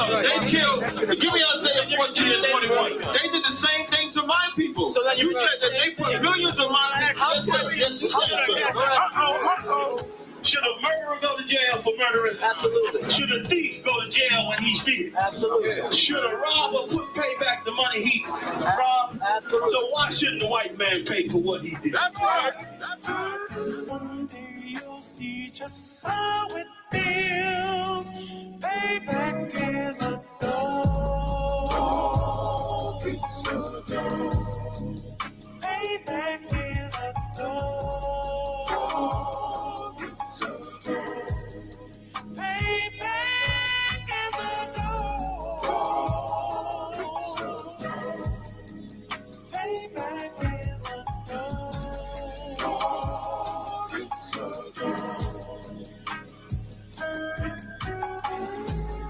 They killed. Give me Isaiah 14 and 21. They did the same thing to my people. So you said that they put millions of my access. Yes, you said so. Should a murderer go to jail for murdering? Absolutely. Should a thief go to jail when he steals? Absolutely. Should a robber pay back the money he robbed? Absolutely. So why shouldn't the white man pay for what he did? That's right. That's right. One day you'll see just how it feels. Payback is a dog. It's a dog. Payback is a dog.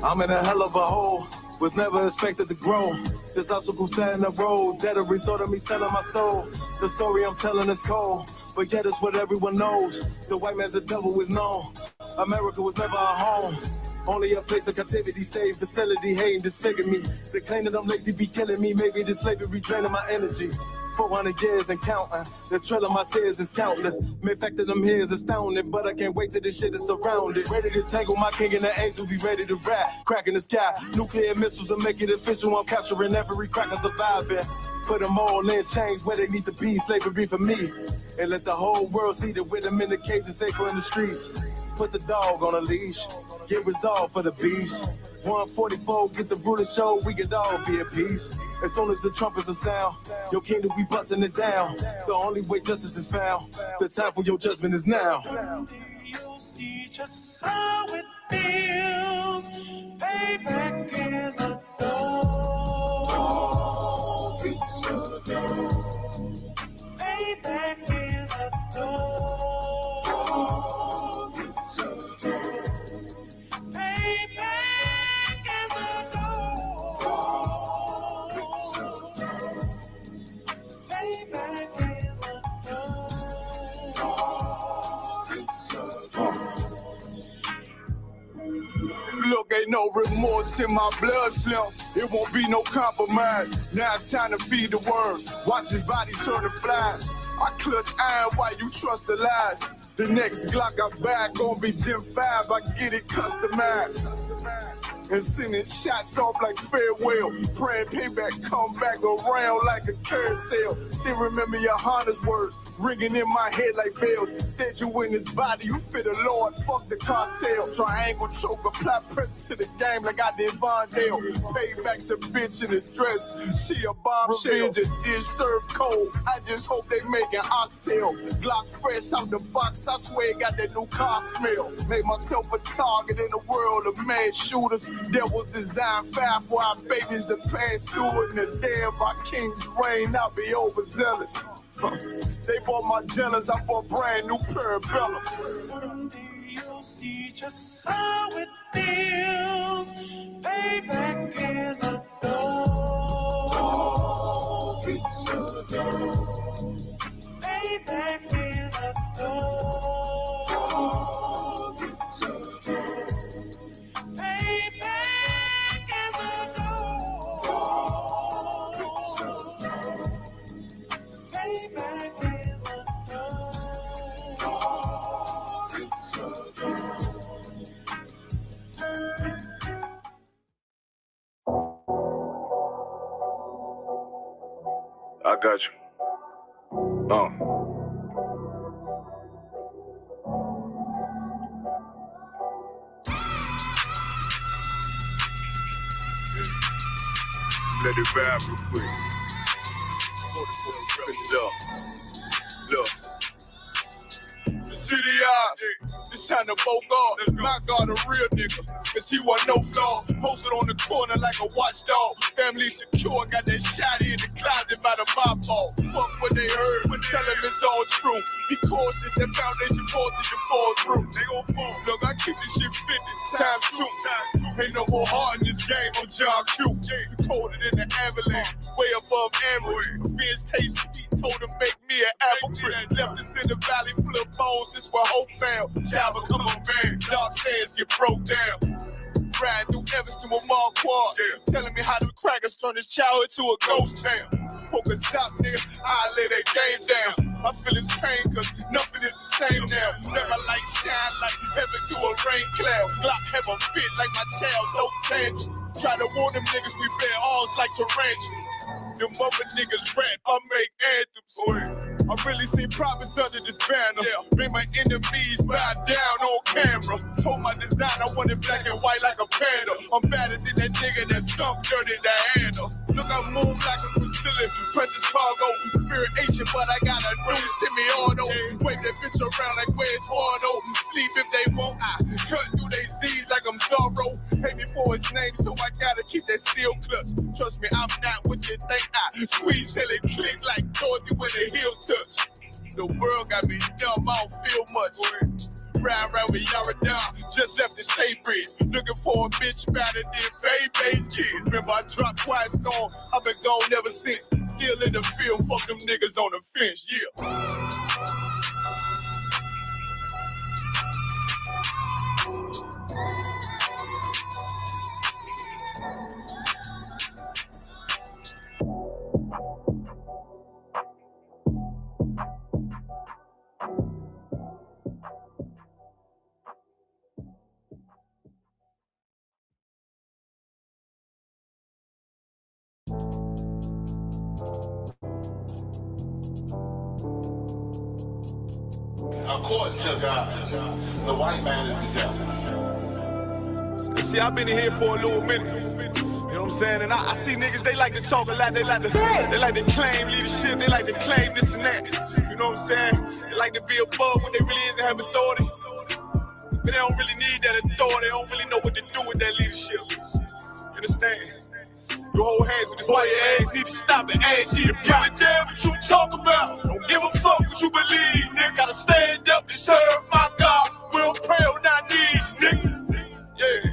I'm in a hell of a hole, was never expected to grow. This obstacle set in the road, that a result of me selling my soul. The story I'm telling is cold, but yet it's what everyone knows. The white man's the devil is known. America was never our home. Only a place of captivity, safe facility, hating, disfigure me. They claim that I'm lazy, be killing me. Maybe the slavery draining my energy. 400 years and counting. The trail of my tears is countless. The fact that I'm here is astounding, but I can't wait till this shit is surrounded. Ready to tangle my king and the angel, be ready to rap. Crack in the sky, nuclear missiles will make it official. I'm capturing every cracker surviving. Put them all in chains where they need to be. Slavery for me. And let the whole world see that with them in the cage and safer in the streets. Put the dog on a leash. Get resolved for the beast. 144, get the ruler show, we could all be at peace. As soon as the trumpets are sound, your kingdom we busting it down. The only way justice is found, the time for your judgment is now. You'll see just how it feels. Payback is a dog. It's a dog. Payback is a dog. Look, ain't no remorse in my blood slim. It won't be no compromise. Now it's time to feed the worms. Watch his body turn to flies. I clutch iron while you trust the lies. The next Glock I buy gon' be Gen 5. I get it customized. And sending shots off like farewell. Praying payback come back around like a carousel. Still remember your Honda's words ringing in my head like bells. Said you in his body, you fit the Lord, fuck the cartel. Triangle choke, apply pressure to the game like I did Vondale. Payback's a bitch in a dress, she a bombshell. Revenge is served cold, I just hope they making oxtail. Glock fresh out the box, I swear it got that new car smell. Made myself a target in a world of mad shooters. Devils design fire for our babies to pass through it. And the day of our king's reign, I'll be overzealous. They bought my jealous, I bought brand new parabellums. One day you'll see just how it feels. Payback is a dog. It's a dog. Payback is a dog. It's a dog. I got you. Let it rap real quick. Look. The city eyes. It's time to vote God. My God, a real nigga. Cause he wasn't no flaw. Posted on the corner like a watchdog. Family secure, got that shot in the closet by the mob ball. Fuck what they heard, but tell them it's all true. Be cautious, that foundation voltage to fall through. They gon' fall. Look, I keep this shit 50 times 2. Ain't no more heart in this game, I'm John Q. Colder than the avalanche, way above average. Revenge taste sweet, told him make me an apple tree. Left us in the valley full of bones, this where hope fail. Child become a man, dark sands get broke down. Riding through Evans to a mall quad, telling me how them crackers turn this child into a ghost town. Focus up, nigga, I lay that game down. I feel his pain, cause nothing is the same now. Never light shine like heaven through a rain cloud. Glock have a fit like my child, no tangent. Try to warn them niggas we bear arms like tarantulas. Them other niggas rap, I make anthems. I really see profits under this banner. Make my enemies bow down on camera. Told my design I wanted black and white like a panda. I'm better than that nigga that sunk dirty Diana. Look, I move like a Brazilian, precious cargo, spirit Asian, but I got a new semi-auto. Wave that bitch around like where's Wardo. Sleep if they won't, I cut through they Z's like I'm Zorro. Hate me for his name, so I gotta keep that steel clutch. Trust me, I'm not what you think. I squeeze till it click like Dorothy when the heels touch. The world got me dumb, I don't feel much. Ride around with Yara down, just left the state bridge. Looking for a bitch better than Baby's kid. Remember I dropped Quiet Storm, I've been gone ever since. Still in the field, fuck them niggas on the fence, yeah. According to God, the white man is the devil. See, I've been in here for a little minute. You know what I'm saying? And I see niggas, they like to talk a lot. They like to claim leadership. They like to claim this and that. You know what I'm saying? They like to be above what they really is and have authority. But they don't really need that authority. They don't really know what to do with that leadership. You understand? You hold hands with this white ass, need to stop and ask you to give a damn what you talk about. Don't give a fuck what you believe, nigga. Gotta stand up to serve my God. We don't pray on our knees, nigga. Yeah.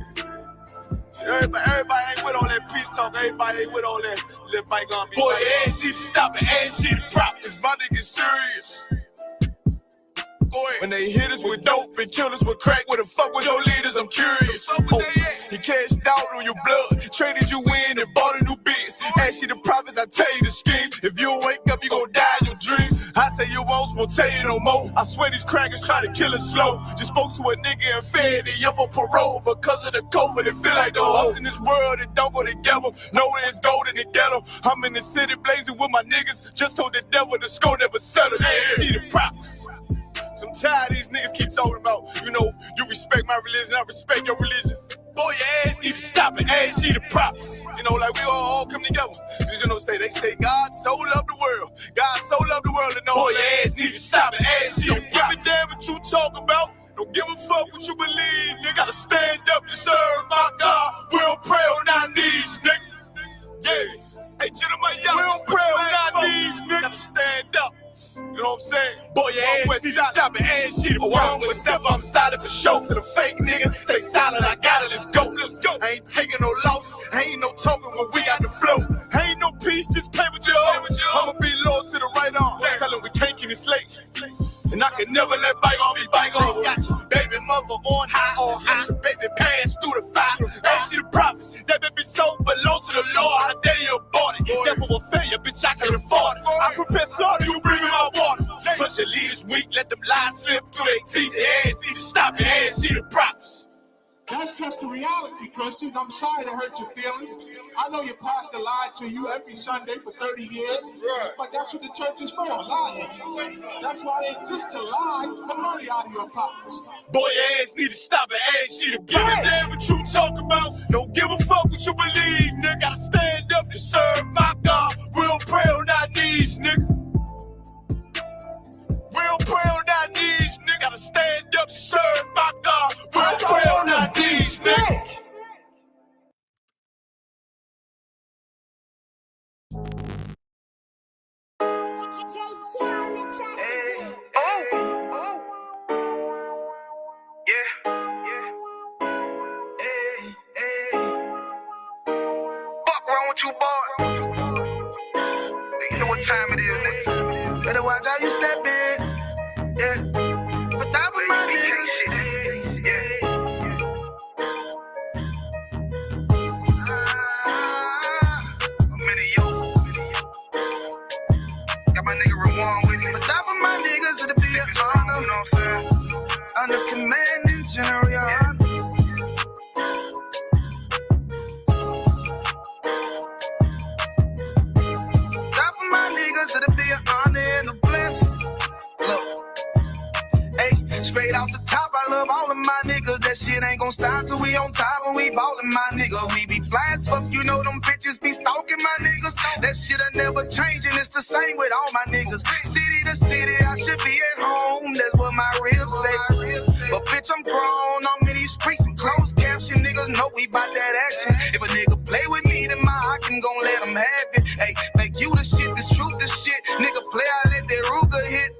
See, everybody ain't with all that peace talk. Everybody ain't with all that bygone be. Boy, ass need to stop and ask you to prop. Is my nigga serious? When they hit us with dope and kill us with crack, where the fuck with your leaders? I'm curious. He cashed out on your blood, traded you in and bought a new biz. Ask you the profits, I tell you the scheme. If you don't wake up, you gon' die in your dreams. I say you won't tell you no more. I swear these crackers try to kill us slow. Just spoke to a nigga and fed he up on parole because of the COVID. It feel like the host in this world that don't go together. Nowhere is gold in the ghetto. I'm in the city blazing with my niggas. Just told the devil the score never settled. See the props. I'm tired of these niggas keep talking about, you know, you respect my religion, I respect your religion. Boy, your ass need to stop and ask you the props. You know, like we all come together. You know, they say God so loved the world. God so loved the world, and know your ass need to stop and ask you the props. Give a damn what you talk about. Don't give a fuck what you believe, nigga. Gotta stand up to serve my God. We don't pray on our knees, nigga. Yeah. Hey, gentlemen, y'all, we don't pray on our knees, nigga. Gotta stand up. You know what I'm saying? Boy, your ass need to stop and ask shit. Wrong with step, I'm silent for show. To the fake niggas, stay silent, I got it, let's go. Let's go. I ain't taking no losses, ain't no talking when we got the flow. Ain't no peace, just play with your own. I'ma be loyal to the right arm. Tell him we can't keep me slate. And I can never let bygone be bygone. Got your baby mother on high, got your baby pass through the fire. Ask you the prophets, that baby soul belong to the Lord. How dare you abort it? Devil will fail you, bitch, I can afford it. I prepare slaughter, you bring me my water. Plus your leaders weak, let them lies slip through their teeth. Their ass need to stop and ask you the prophets. That's just the reality, Christians. I'm sorry to hurt your feelings. I know your pastor lied to you every Sunday for 30 years, but that's what the church is for, lying. That's why they exist, to lie the money out of your pockets. Boy, your ass need to stop and ask you to give a damn what you talk about. Don't give a fuck what you believe, nigga. Gotta stand up to serve my God. We don't pray on our knees, nigga. We don't pray on our knees, nigga. Gotta stand up to serve my God. We don't pray on our knees, nigga. Fuck wrong with you, boy? You know what time it is, nigga. Better watch how you step in. Yeah. But that was my nigga. what I'm saying? Under commanding general, yeah. Die for my niggas, it'll be an honor and a blessing. Look. Hey, straight off the top, I love all of my niggas. That shit ain't gon' stop till we on top and we ballin', my nigga. We be fly as fuck, you know them bitches be stalking my niggas. That shit'll never change and it's the same with all my niggas. City to city, I should be at home. That's what my ribs say. But bitch, I'm grown. I'm in these streets and closed caption. Niggas know we bout that action. If a nigga play with me, then my Hakim gon' let him have it. Hey, make you the shit, this truth the shit. Nigga play, I let that Ruger hit.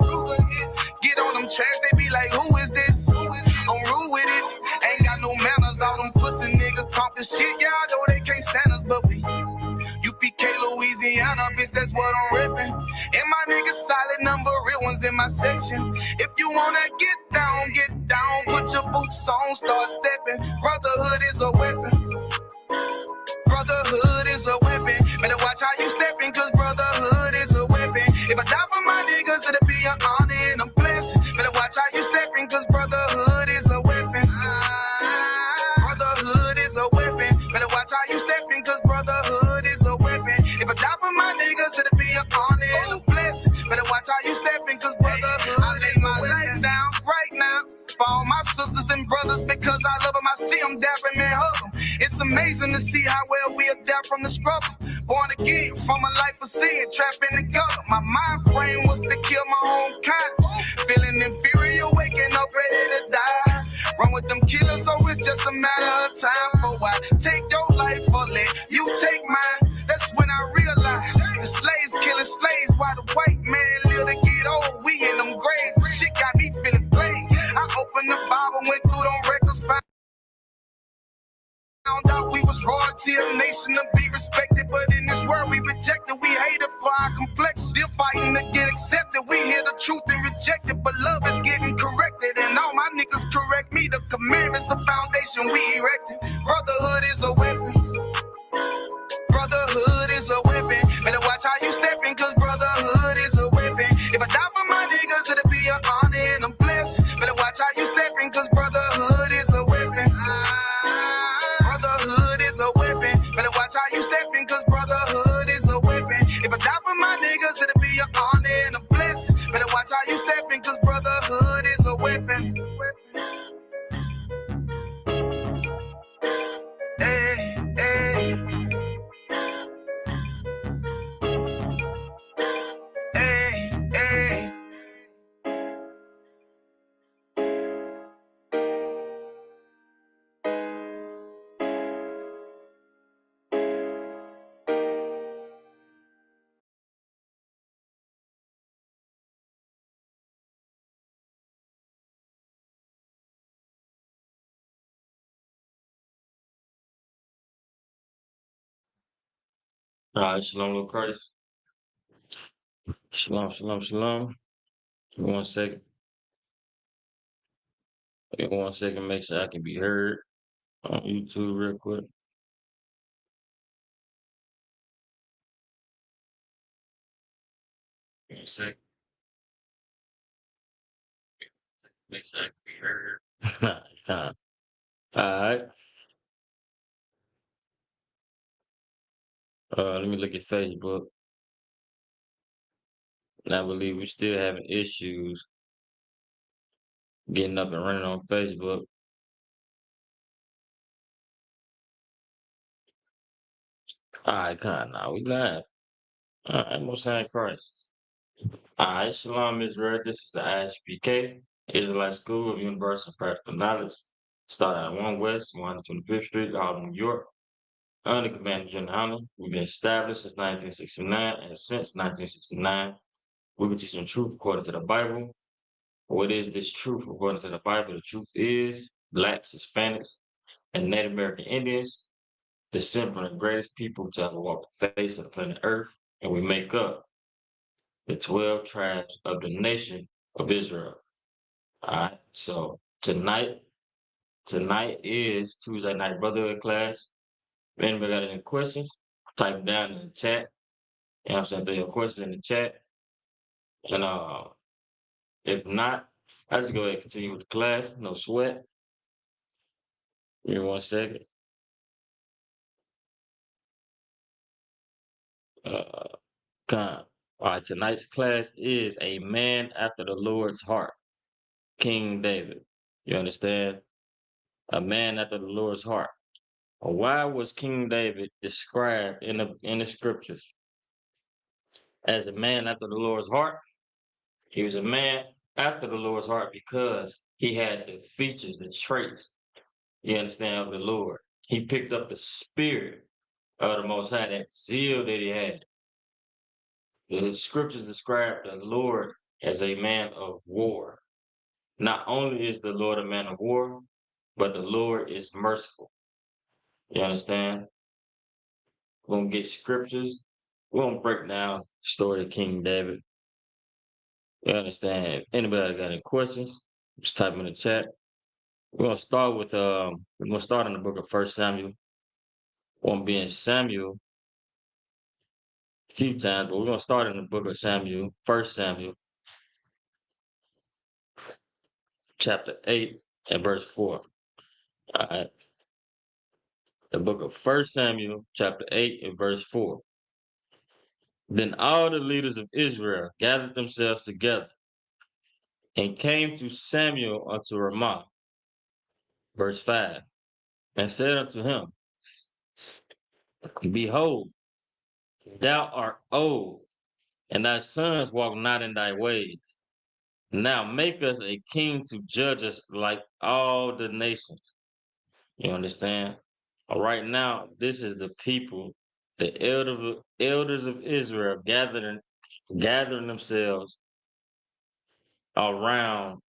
Get on them tracks, they be like, who is this? I'm rude with it. Ain't got no manners. All them pussy niggas talking shit. Y'all know they can't stand us, but we UPK Louisiana, bitch, that's what I'm ripping. And my niggas solid number, real ones in my section. If you wanna get down, put your boots on, start stepping. Brotherhood is a weapon. Brotherhood is a weapon. Better watch how you stepping, cause brotherhood is a weapon. If I die for my niggas, it'll be an honor and a blessing. Better watch how you stepping, cause brotherhood is a weapon. Brotherhood is a weapon. Better watch how you stepping, cause brotherhood is a weapon. If I die for my niggas, it'll be an honor and a blessing. Better watch how you stepping, cause brotherhood. I lay my life down right now for all my sisters and brothers because I love them. I see them dapping and hug them. It's amazing to see how well we adapt from the struggle. Born again from a life of sin, trapped in the gutter. My mind frame was to kill my own kind. Feeling inferior, waking up ready to die. Run with them killers, so it's just a matter of time. For I take your life or let you take mine. That's when I realized the slaves killing slaves while the white man live to get old. We in them graves, and shit got me feeling played. I opened the Bible, went through them records, found out we was royalty, a nation to be respected. But in this world we rejected, we hated for our complex. Still fighting to get accepted. We hear the truth and reject it, but love is getting corrected. And all my niggas correct me. The commandments, the foundation we erected. Brotherhood is a weapon. Brotherhood is a weapon. Better watch how you stepping, cause brotherhood is a weapon. If I die for my niggas, it'll be an honor and a blessing. Better watch how you stepping, cause brotherhood is a weapon. Brotherhood is a weapon. Better watch how you stepping, cause brotherhood is a weapon. If I die for my niggas, it'll be an honor and a blessing. Better watch how you stepping, cause brotherhood is a weapon. Hey, hey. Hey, hey. All right, shalom, Lil Curtis. Shalom, shalom, shalom. Give me 1 second. Give me 1 second, make sure I can be heard on YouTube real quick. Give me 1 second. Make sure I can be heard. All right. Let me look at Facebook. I believe we're still having issues getting up and running on Facebook. All right, kind of now. We live. All right, Most High Christ. All right, Shalom Israel. This is the ISPK, Israelite School of Universal Practical Knowledge. Start at 1 West, 125th Street, Harlem, New York. Under Commander General Hunter. We've been established since 1969, and since 1969, we've been teaching truth according to the Bible. What is this truth according to the Bible? The truth is Blacks, Hispanics, and Native American Indians descend from the greatest people to ever walk the face of the planet Earth, and we make up the 12 tribes of the nation of Israel. All right, so tonight is Tuesday night brotherhood class. If anybody got any questions, type them down in the chat. You know what I'm saying? Put your questions in the chat. And if not, I just go ahead and continue with the class. No sweat. Give me 1 second. All right, tonight's class is a man after the Lord's heart, King David. You understand? A man after the Lord's heart. Why was King David described in the scriptures as a man after the Lord's heart? He was a man after the Lord's heart because he had the features, the traits, you understand, of the Lord. He picked up the spirit of the Most High, that zeal that he had. The scriptures describe the Lord as a man of war. Not only is the Lord a man of war, but the Lord is merciful. You understand? We're going to get scriptures. We're going to break down the story of King David. You understand? Anybody got any questions? Just type in the chat. We're going to start with, we're going to start in the book of 1 Samuel. We're going to be in Samuel a few times, but we're going to start in the book of Samuel, 1 Samuel, chapter 8 and verse 4. All right. The book of 1 Samuel, chapter 8 and verse 4. Then all the leaders of Israel gathered themselves together and came to Samuel unto Ramah, verse 5, and said unto him, Behold, thou art old, and thy sons walk not in thy ways. Now make us a king to judge us like all the nations. You understand? Right now, this is the people, the elders of Israel gathering themselves around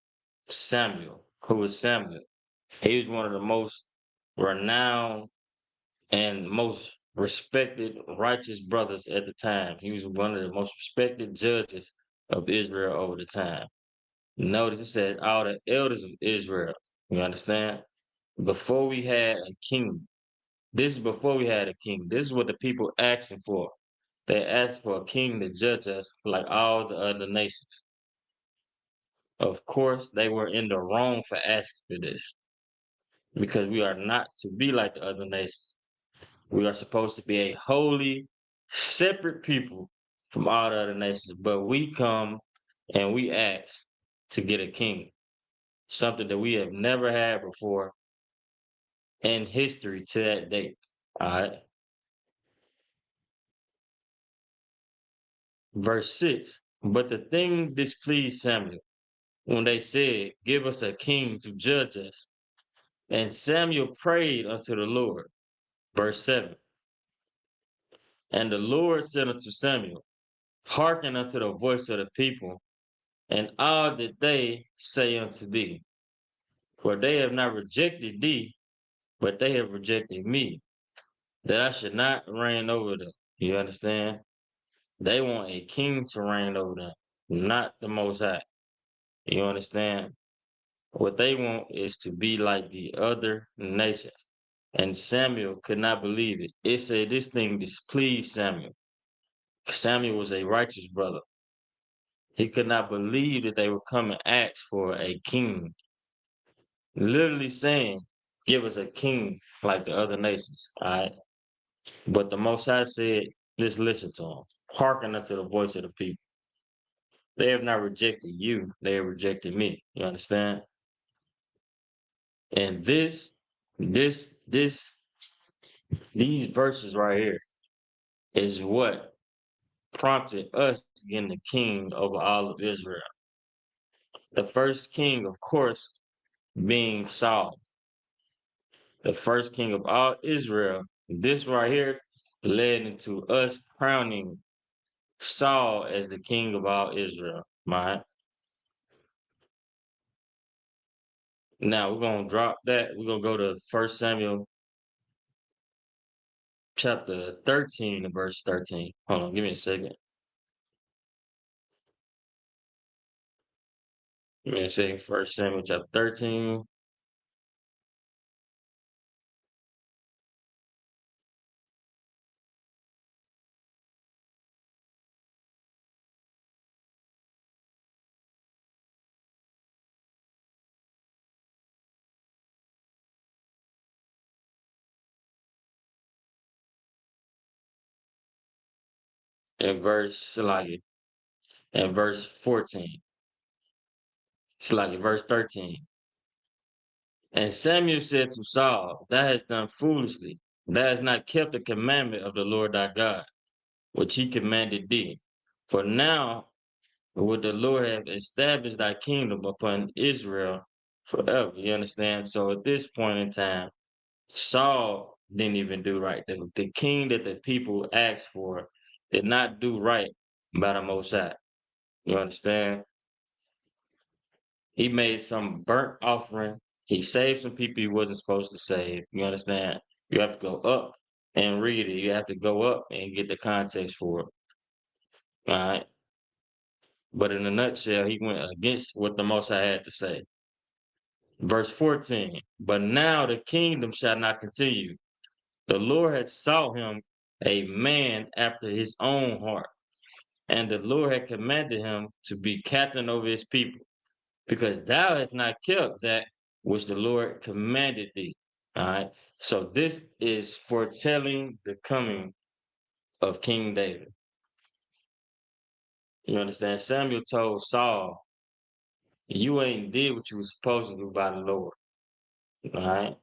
Samuel. Who was Samuel? He was one of the most renowned and most respected righteous brothers at the time. He was one of the most respected judges of Israel over the time. Notice it said all the elders of Israel. You understand? Before we had a king. This is before we had a king. This is what the people asking for. They asked for a king to judge us like all the other nations. Of course, they were in the wrong for asking for this, because we are not to be like the other nations. We are supposed to be a holy, separate people from all the other nations. But we come and we ask to get a king, something that we have never had before in history to that date. All right. Verse 6. But the thing displeased Samuel when they said, Give us a king to judge us. And Samuel prayed unto the Lord. Verse 7. And the Lord said unto Samuel, Hearken unto the voice of the people, and all that they say unto thee. For they have not rejected thee, but they have rejected me, that I should not reign over them. You understand? They want a king to reign over them, not the Most High. You understand? What they want is to be like the other nations. And Samuel could not believe it. It said this thing displeased Samuel. Samuel was a righteous brother. He could not believe that they would come and ask for a king. Literally saying, give us a king like the other nations. All right. But the Most High said, let's listen to him. Hearken unto the voice of the people. They have not rejected you, they have rejected me. You understand? And these verses right here is what prompted us getting the king over all of Israel. The first king, of course, being Saul. The first king of all Israel. This right here led into us crowning Saul as the king of all Israel. Right? Now we're gonna drop that. We're gonna go to 1 Samuel chapter 13 and verse 13. Hold on, give me a second. Give me a second. 1 Samuel chapter 13. in verse 14. Verse 13. And Samuel said to Saul, Thou hast done foolishly. Thou hast not kept the commandment of the Lord thy God, which he commanded thee. For now would the Lord have established thy kingdom upon Israel forever. You understand? So at this point in time, Saul didn't even do right. The king that the people asked for did not do right by the Most High. You understand? He made some burnt offering. He saved some people he wasn't supposed to save. You understand? You have to go up and read it. You have to go up and get the context for it. All right. But in a nutshell, he went against what the Most High had to say. Verse 14. But now the kingdom shall not continue. The Lord had sought him a man after his own heart, and the Lord had commanded him to be captain over his people, because thou hast not kept that which the Lord commanded thee. All right. So this is foretelling the coming of King David. You understand? Samuel told Saul, you ain't did what you were supposed to do by the Lord. All right.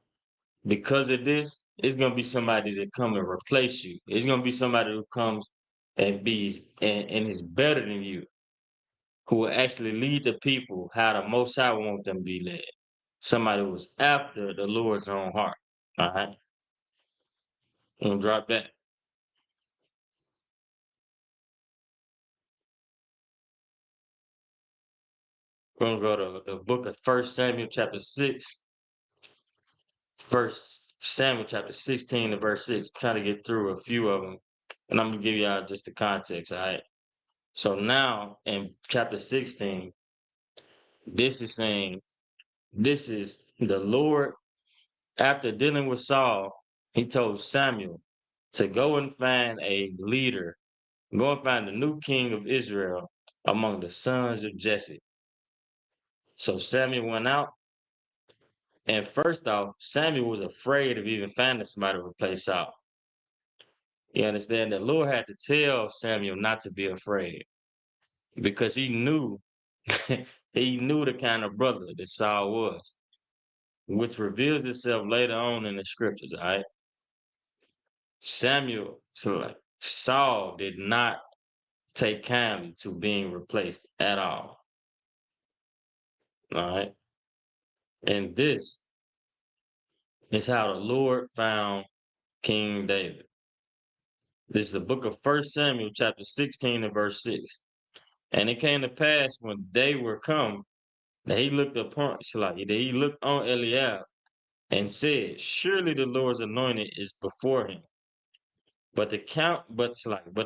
Because of this, it's gonna be somebody that come and replace you. It's gonna be somebody who comes and is better than you, who will actually lead the people how the Most High want them to be led. Somebody who was after the Lord's own heart. All right. I'm gonna drop that. We're gonna go to the book of 1 Samuel chapter 6. 1 Samuel chapter 16 to verse 6. Try to get through a few of them. And I'm gonna give y'all just the context, all right? So now in chapter 16, this is saying, this is the Lord, after dealing with Saul, he told Samuel to go and find a leader, go and find the new king of Israel among the sons of Jesse. So Samuel went out, and first off, Samuel was afraid of even finding somebody to replace Saul. You understand? The Lord had to tell Samuel not to be afraid, because he knew he knew the kind of brother that Saul was, which reveals itself later on in the scriptures. All right. Saul did not take kindly to being replaced at all. All right. And this is how the Lord found King David. This is the book of 1 Samuel, chapter 16 and verse 6. And it came to pass when they were come that he looked upon he looked on Eliab and said, Surely the Lord's anointed is before him. But the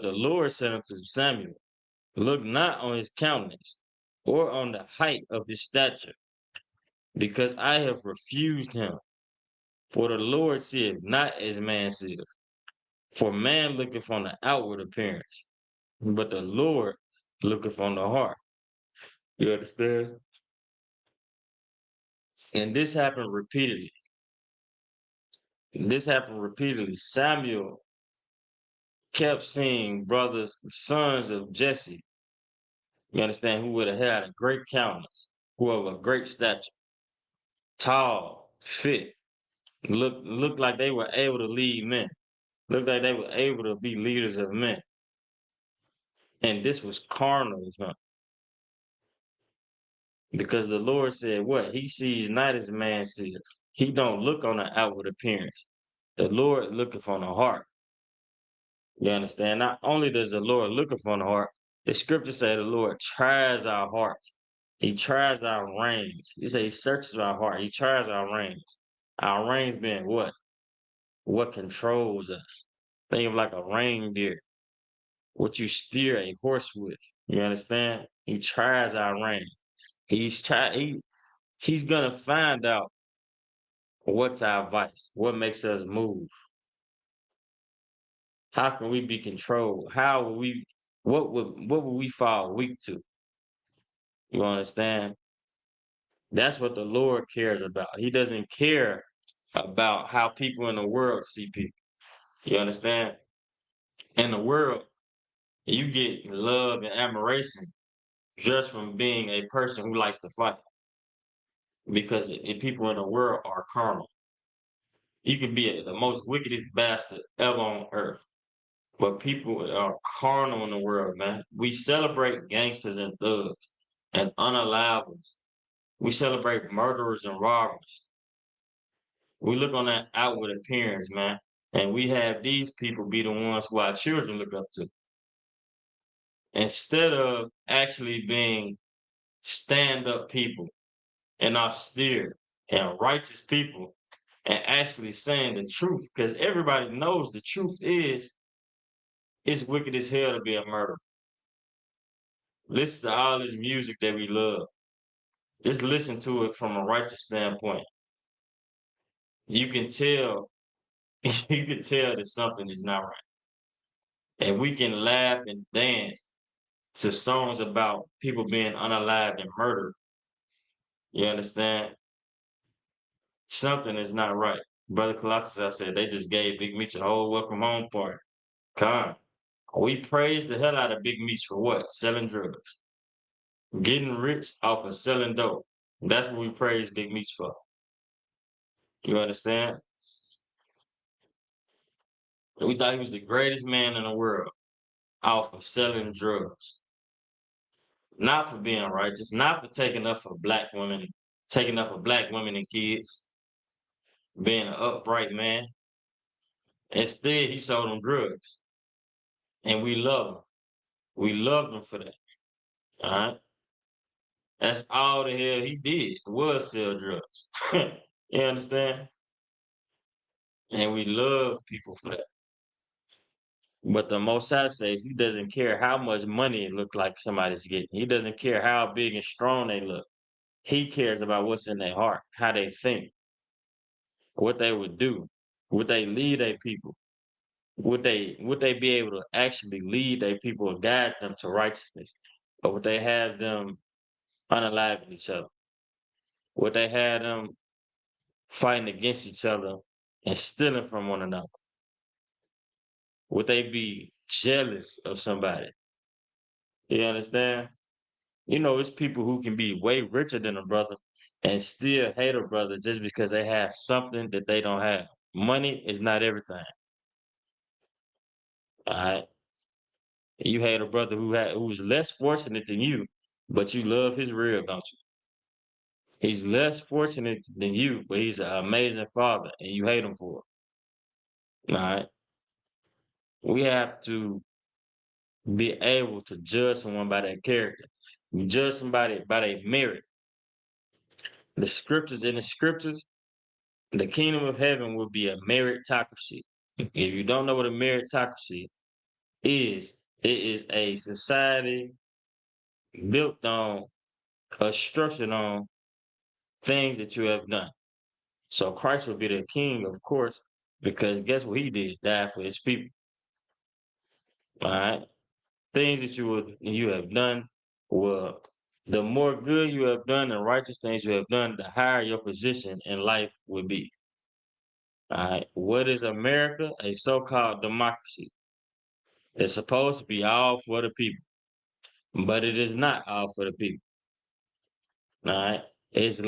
Lord said unto Samuel, Look not on his countenance or on the height of his stature, because I have refused him. For the Lord seeth not as man seeth. For man looketh on the outward appearance, but the Lord looketh on the heart. You understand? And this happened repeatedly. Samuel kept seeing brothers, sons of Jesse, you understand, who would have had a great countenance, who of a great stature, tall, fit, looked like they were able to lead men, looked like they were able to be leaders of men. And this was carnal of him. Because the Lord said, what? He sees not as man sees. He don't look on the outward appearance. The Lord looketh on the heart. You understand? Not only does the Lord look upon the heart, the scripture say the Lord tries our hearts. He tries our reins. He says he searches our heart. He tries our reins. Our reins being what? What controls us. Think of like a reindeer. What you steer a horse with. You understand? He tries our reins. He's gonna find out what's our vice, what makes us move. How can we be controlled? What would we fall weak to? You understand? That's what the Lord cares about. He doesn't care about how people in the world see people. You understand? In the world, You get love and admiration just from being a person who likes to fight. Because people in the world are carnal. You can be the most wickedest bastard ever on earth. But people are carnal in the world, man. We celebrate gangsters and thugs and unalivers. We celebrate murderers and robbers. We look on that outward appearance, man. And we have these people be the ones who our children look up to. Instead of actually being stand-up people and austere and righteous people and actually saying the truth, because everybody knows the truth is it's wicked as hell to be a murderer. Listen to all this music that we love. Just listen to it from a righteous standpoint. You can tell, you can tell that something is not right. And we can laugh and dance to songs about people being unalived and murdered. You understand? Something is not right. Brother Colossus, I said, they just gave Big Meech a whole welcome home party. Come. We praise the hell out of Big Meech for what? Selling drugs. Getting rich off of selling dope. That's what we praise Big Meech for. You understand? We thought he was the greatest man in the world off of selling drugs. Not for being righteous, not for taking up for black women, taking up for black women and kids, being an upright man. Instead, he sold them drugs. And we love him. We loved him for that. All right? That's all the hell he did was sell drugs. You understand? And we love people for that. But the Most High says he doesn't care how much money it looks like somebody's getting. He doesn't care how big and strong they look. He cares about what's in their heart, how they think, what they would do, would they lead their people, would they be able to actually lead their people and guide them to righteousness, or would they have them unaliving each other? Would they have them fighting against each other and stealing from one another? Would they be jealous of somebody? You understand? You know, it's people who can be way richer than a brother and still hate a brother just because they have something that they don't have. Money is not everything. All right. You hate a brother who's less fortunate than you, but you love his real, don't you? He's less fortunate than you, but he's an amazing father, and you hate him for it. All right. We have to be able to judge someone by their character. You judge somebody by their merit. The scriptures, the kingdom of heaven will be a meritocracy. If you don't know what a meritocracy is, it is a society built on, structured on things that you have done. So Christ will be the king, of course, because guess what he did? Died for his people. All right. Things that you have done, well, the more good you have done and righteous things you have done, the higher your position in life will be. All right. What is America? A so-called democracy. It's supposed to be all for the people, but it is not all for the people. All right. It's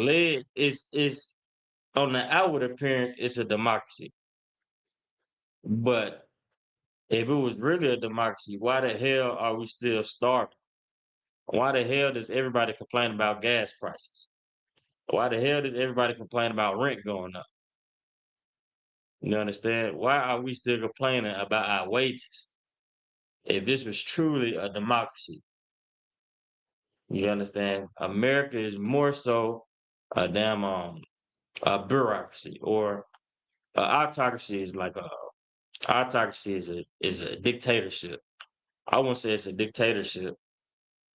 on the outward appearance, it's a democracy. But if it was really a democracy, why the hell are we still starving? Why the hell does everybody complain about gas prices? Why the hell does everybody complain about rent going up? You understand? Why are we still complaining about our wages? If this was truly a democracy, you understand? America is more so a damn a bureaucracy, or autocracy is like a autocracy is a dictatorship. I won't say it's a dictatorship,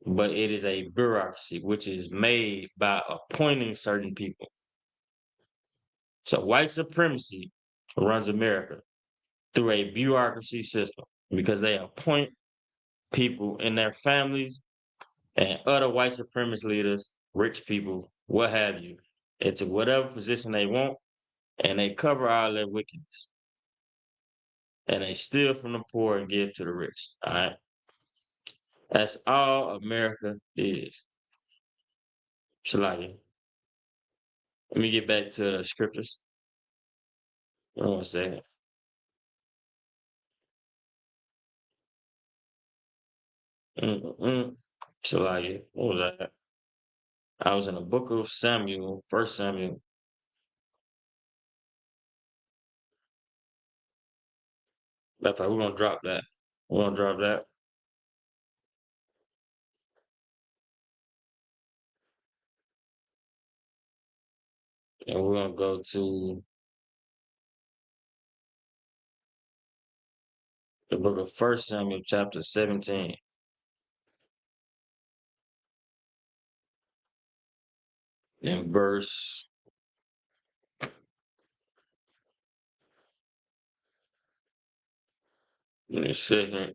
but it is a bureaucracy which is made by appointing certain people. So white supremacy runs America through a bureaucracy system because they appoint people and their families and other white supremacist leaders, rich people, what have you, into whatever position they want, and they cover all their wickedness. And they steal from the poor and give to the rich. All right. That's all America is. Shalagi. Let me get back to the scriptures. One second. Shalagi. What was that? I was in the book of Samuel, 1 Samuel. That's right, we're gonna drop that. We're gonna drop that. And we're gonna go to the book of 1 Samuel, chapter 17. In verse in a second.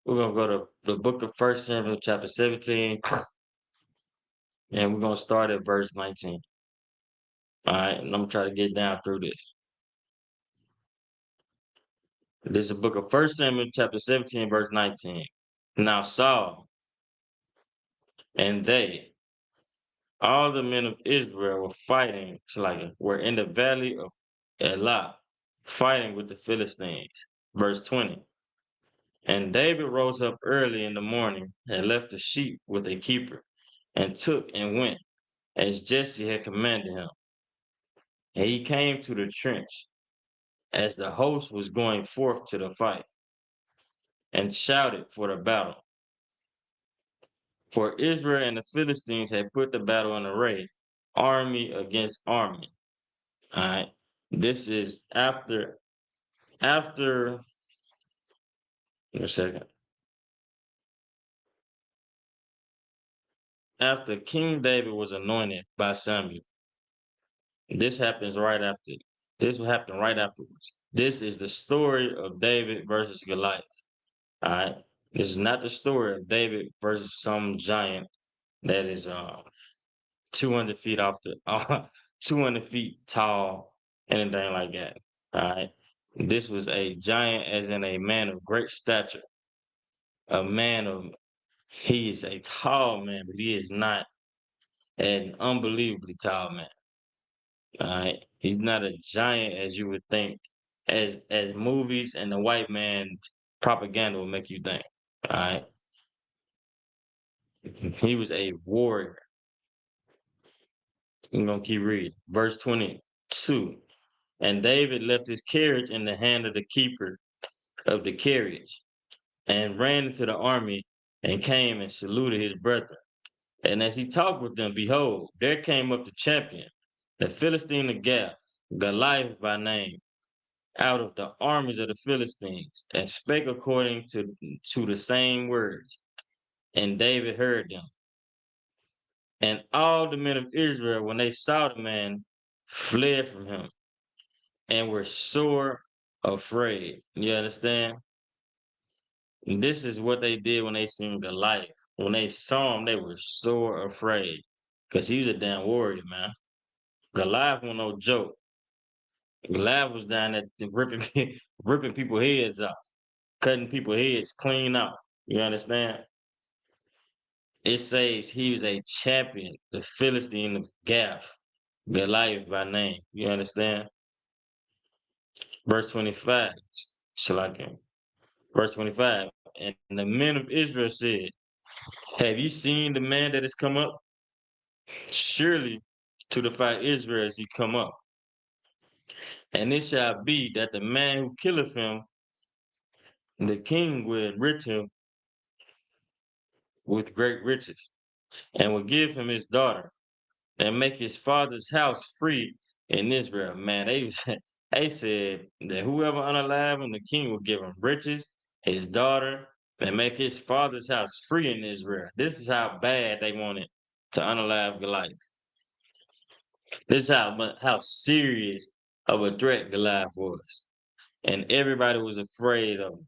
We're gonna go to the book of 1 Samuel, chapter 17, and we're gonna start at verse 19. All right, and I'm gonna try to get down through this. This is the book of 1 Samuel, chapter 17, verse 19. Now Saul and they, all the men of Israel, were fighting, were in the valley of Elah, fighting with the Philistines. Verse 20. And David rose up early in the morning and left the sheep with a keeper, and took and went, as Jesse had commanded him. And he came to the trench, as the host was going forth to the fight, and shouted for the battle. For Israel and the Philistines had put the battle in array, army against army. All right. This is after give me a second. After King David was anointed by Samuel. This happens right after. This will happen right afterwards. This is the story of David versus Goliath. All right. This is not the story of David versus some giant that is 200 feet off the 200 feet tall, anything like that. All right. This was a giant, as in a man of great stature. He is a tall man, but he is not an unbelievably tall man. All right. He's not a giant as you would think, as movies and the white man propaganda will make you think. All right. He was a warrior. I'm gonna keep reading. Verse 22. And David left his carriage in the hand of the keeper of the carriage, and ran into the army, and came and saluted his brethren. And as he talked with them, behold, there came up the champion, the Philistine of Gath, Goliath by name, out of the armies of the Philistines, and spake according to the same words. And David heard them. And all the men of Israel, when they saw the man, fled from him, and were sore afraid. You understand? And this is what they did when they seen Goliath. When they saw him, they were sore afraid, because he was a damn warrior, man. Goliath was no joke. Goliath was down there ripping people's heads off, cutting people's heads clean off. You understand? It says he was a champion, the Philistine of Gath, Goliath by name. You understand? Verse 25. Verse 25. And the men of Israel said, have you seen the man that has come up? Surely to defy Israel has he come up. And it shall be that the man who killeth him, the king will enrich him with great riches, and will give him his daughter, and make his father's house free in Israel. Man, they said that whoever unalive him, the king will give him riches, his daughter, and make his father's house free in Israel. This is how bad they wanted to unalive Goliath. This is how serious of a threat Goliath was. And everybody was afraid of him.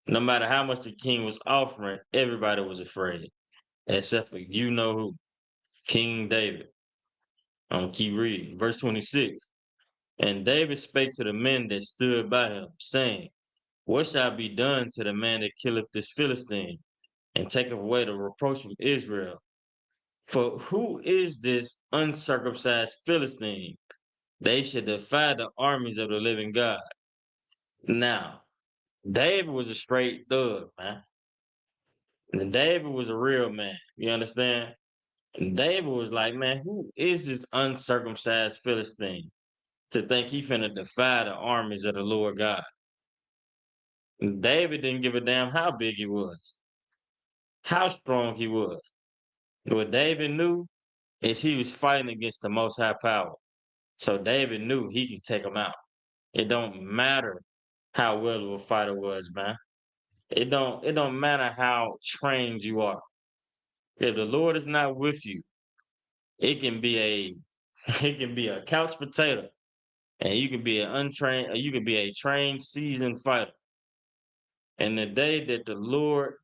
No matter how much the king was offering, everybody was afraid, except for you know who, King David. I'm gonna keep reading. Verse 26. And David spake to the men that stood by him, saying, what shall be done to the man that killeth this Philistine, and taketh away the reproach from Israel? For who is this uncircumcised Philistine? They should defy the armies of the living God. Now, David was a straight thug, man. And David was a real man. You understand? And David was like, man, who is this uncircumcised Philistine to think he finna defy the armies of the Lord God? And David didn't give a damn how big he was, how strong he was. What David knew is he was fighting against the most high power. So David knew he could take him out. It don't matter how well of a fighter was, man. It don't matter how trained you are. If the Lord is not with you, it can be a it can be a couch potato, and you can be an untrained, or you can be a trained, seasoned fighter. And the day that the Lord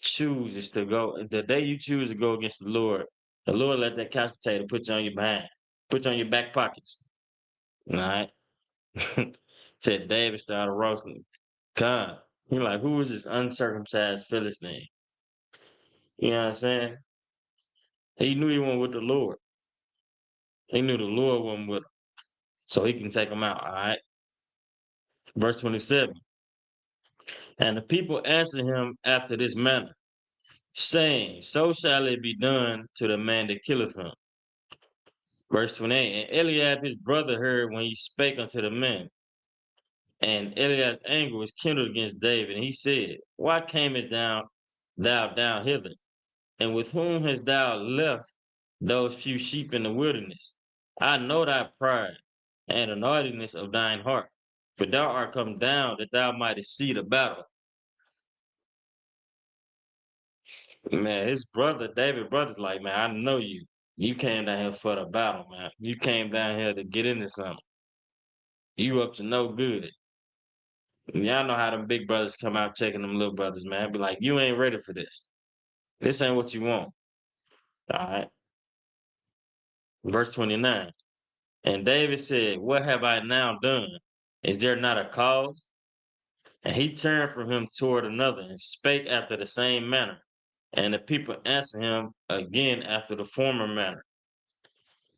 chooses to go, the day you choose to go against the Lord let that couch potato put you on your behind, put you on your back pockets. All right. Said David started roasting. God, he like, who is this uncircumcised Philistine? You know what I'm saying? He knew he wasn't with the Lord. He knew the Lord wasn't with him. So he can take him out. All right. Verse 27. And the people answered him after this manner, saying, so shall it be done to the man that killeth him. Verse 28. And Eliab his brother heard when he spake unto the men. And Eliab's anger was kindled against David. And he said, why camest thou down hither? And with whom hast thou left those few sheep in the wilderness? I know thy pride and the naughtiness of thine heart, for thou art come down that thou mightest see the battle. Man, his brother, David's brother's like, man, I know you. You came down here for the battle, man. You came down here to get into something. You up to no good. And y'all know how them big brothers come out checking them little brothers, man. Be like, you ain't ready for this. This ain't what you want. All right. Verse 29. And David said, what have I now done? Is there not a cause? And he turned from him toward another and spake after the same manner. And the people answered him again after the former manner.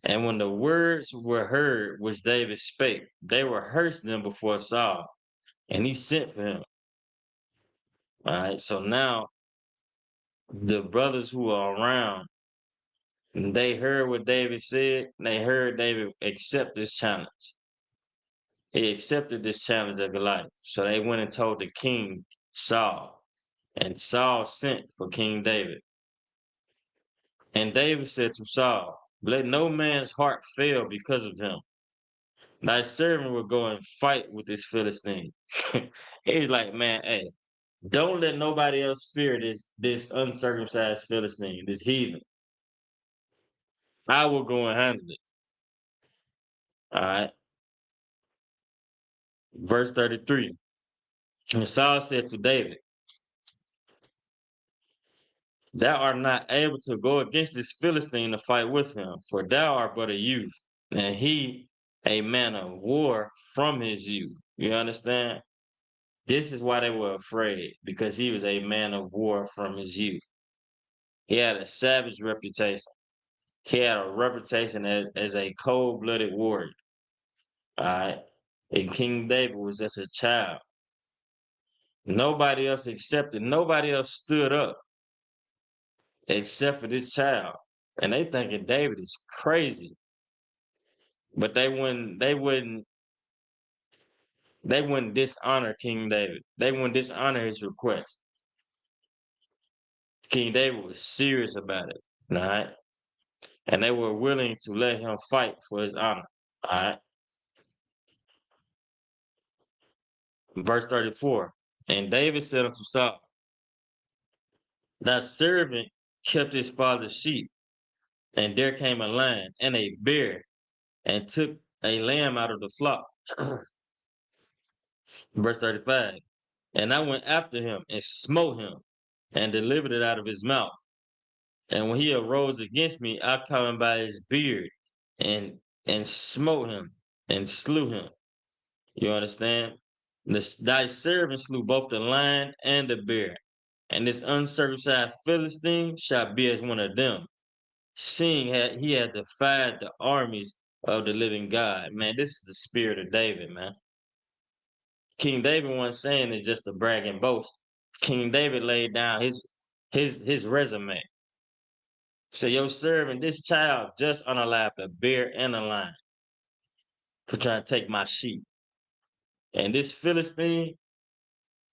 And when the words were heard which David spake, they rehearsed them before Saul, and he sent for him. All right, so now the brothers who are around, they heard what David said, and they heard David accept this challenge. He accepted this challenge of Goliath. So they went and told the king, Saul, and Saul sent for King David. And David said to Saul, let no man's heart fail because of him. Thy servant will go and fight with this Philistine. He's like, man, hey, don't let nobody else fear this uncircumcised Philistine, this heathen. I will go and handle it. All right. Verse 33. And Saul said to David, thou art not able to go against this Philistine to fight with him, for thou art but a youth, and he a man of war from his youth. You understand? This is why they were afraid, because he was a man of war from his youth. He had a savage reputation. He had a reputation as a cold-blooded warrior. All right. And King David was just a child. Nobody else accepted, nobody else stood up except for this child. And they thinking David is crazy. But they wouldn't dishonor King David. They wouldn't dishonor his request. King David was serious about it. All right. And they were willing to let him fight for his honor. All right. Verse 34. And David said unto Saul, thy servant kept his father's sheep, and there came a lion and a bear, and took a lamb out of the flock. Verse 35. And I went after him and smote him and delivered it out of his mouth. And when he arose against me, I caught him by his beard and smote him and slew him. You understand? Thy servant slew both the lion and the bear, and this uncircumcised Philistine shall be as one of them, seeing he had defied the armies of the living God. Man, this is the spirit of David, man. King David wasn't saying it's just a brag and boast. King David laid down his resume. So your servant, this child, just unalived a bear and a lion for trying to take my sheep. And this Philistine,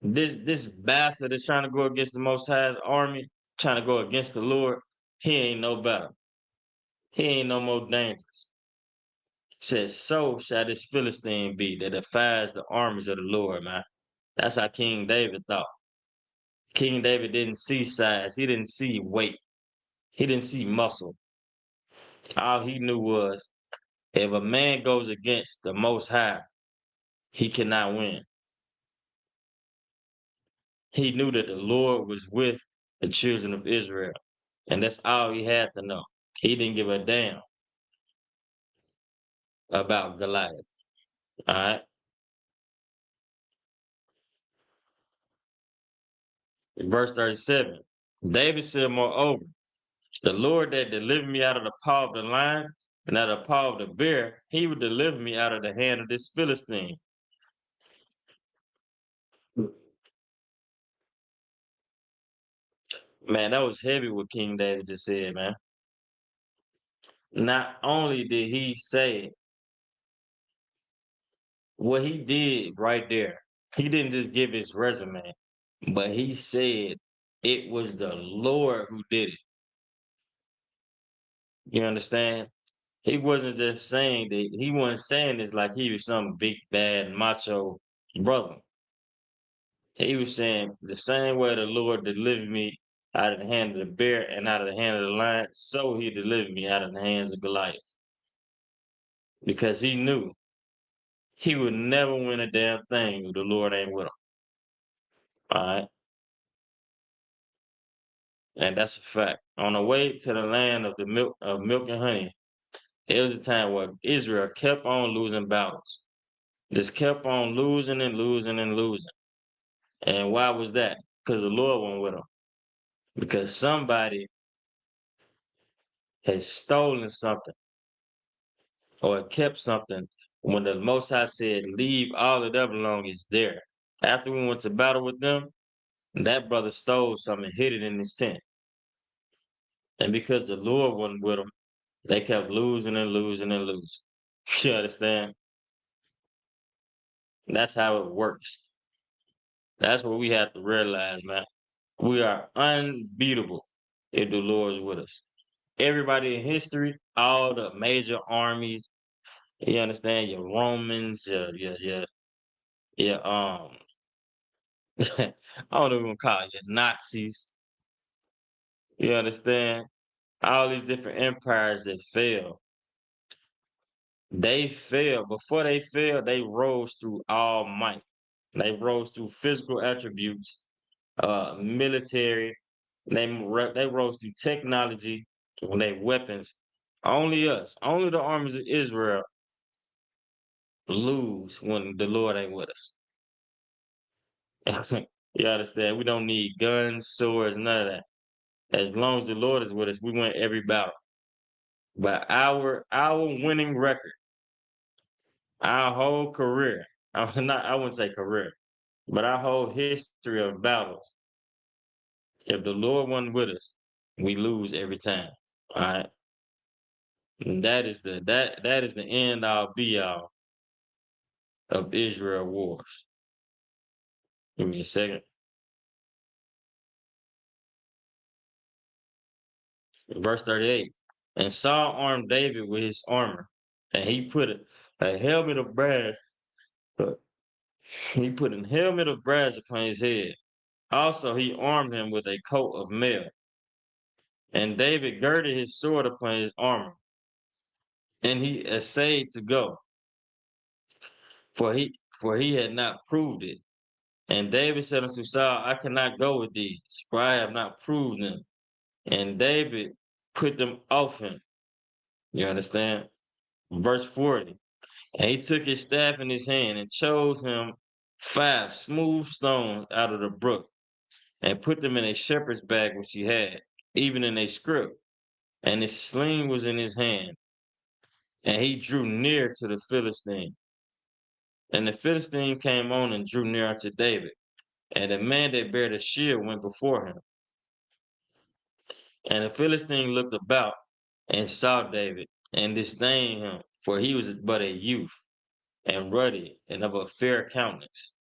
this bastard is trying to go against the Most High's army, trying to go against the Lord. He ain't no better. He ain't no more dangerous. Says, so shall this Philistine be that defies the armies of the Lord, man. That's how King David thought. King David didn't see size. He didn't see weight. He didn't see muscle. All he knew was if a man goes against the Most High, he cannot win. He knew that the Lord was with the children of Israel, and that's all he had to know. He didn't give a damn about Goliath. All right. Verse 37. David said, moreover, the Lord that delivered me out of the paw of the lion and out of the paw of the bear, he would deliver me out of the hand of this Philistine. Man, that was heavy what King David just said, man. Not only did he say what he did right there, he didn't just give his resume, but he said it was the Lord who did it. You understand? He wasn't just saying that, he wasn't saying this like he was some big, bad, macho brother. He was saying the same way the Lord delivered me out of the hand of the bear and out of the hand of the lion, so he delivered me out of the hands of Goliath. Because he knew he would never win a damn thing if the Lord ain't with him. All right. And that's a fact. On the way to the land of milk and honey, it was a time where Israel kept on losing battles. Just kept on losing and losing and losing. And why was that? Because the Lord went with them. Because somebody has stolen something or kept something when the Most High said, leave all of that alone, it's there. After we went to battle with them, that brother stole something and hid it in his tent. And because the Lord wasn't with them, they kept losing and losing and losing. You understand? That's how it works. That's what we have to realize, man. We are unbeatable if the Lord is with us. Everybody in history, all the major armies, you understand, your Romans, your I don't even call it your Nazis. You understand? All these different empires that fell. They fell. Before they fell, they rose through all might. They rose through physical attributes, military. They rose through technology, when they weapons. Only us, only the armies of Israel lose when the Lord ain't with us. You understand? We don't need guns, swords, none of that. As long as the Lord is with us, we win every battle. But our winning record, our whole career, I wouldn't say career, but our whole history of battles, if the Lord wasn't with us, we lose every time. All right. And that is the end all be all of Israel wars. Give me a second. Verse 38. And Saul armed David with his armor, and he put a helmet of brass. He put a helmet of brass upon his head. Also, he armed him with a coat of mail. And David girded his sword upon his armor, and he essayed to go, for he had not proved it. And David said unto Saul, I cannot go with these, for I have not proved them. And David put them off him. You understand? Verse 40. And he took his staff in his hand and chose him 5 smooth stones out of the brook and put them in a shepherd's bag which he had, even in a scrip. And his sling was in his hand. And he drew near to the Philistine. And the Philistine came on and drew near unto David. And the man that bare the shield went before him. And the Philistine looked about and saw David and disdained him, for he was but a youth, and ruddy, and of a fair countenance.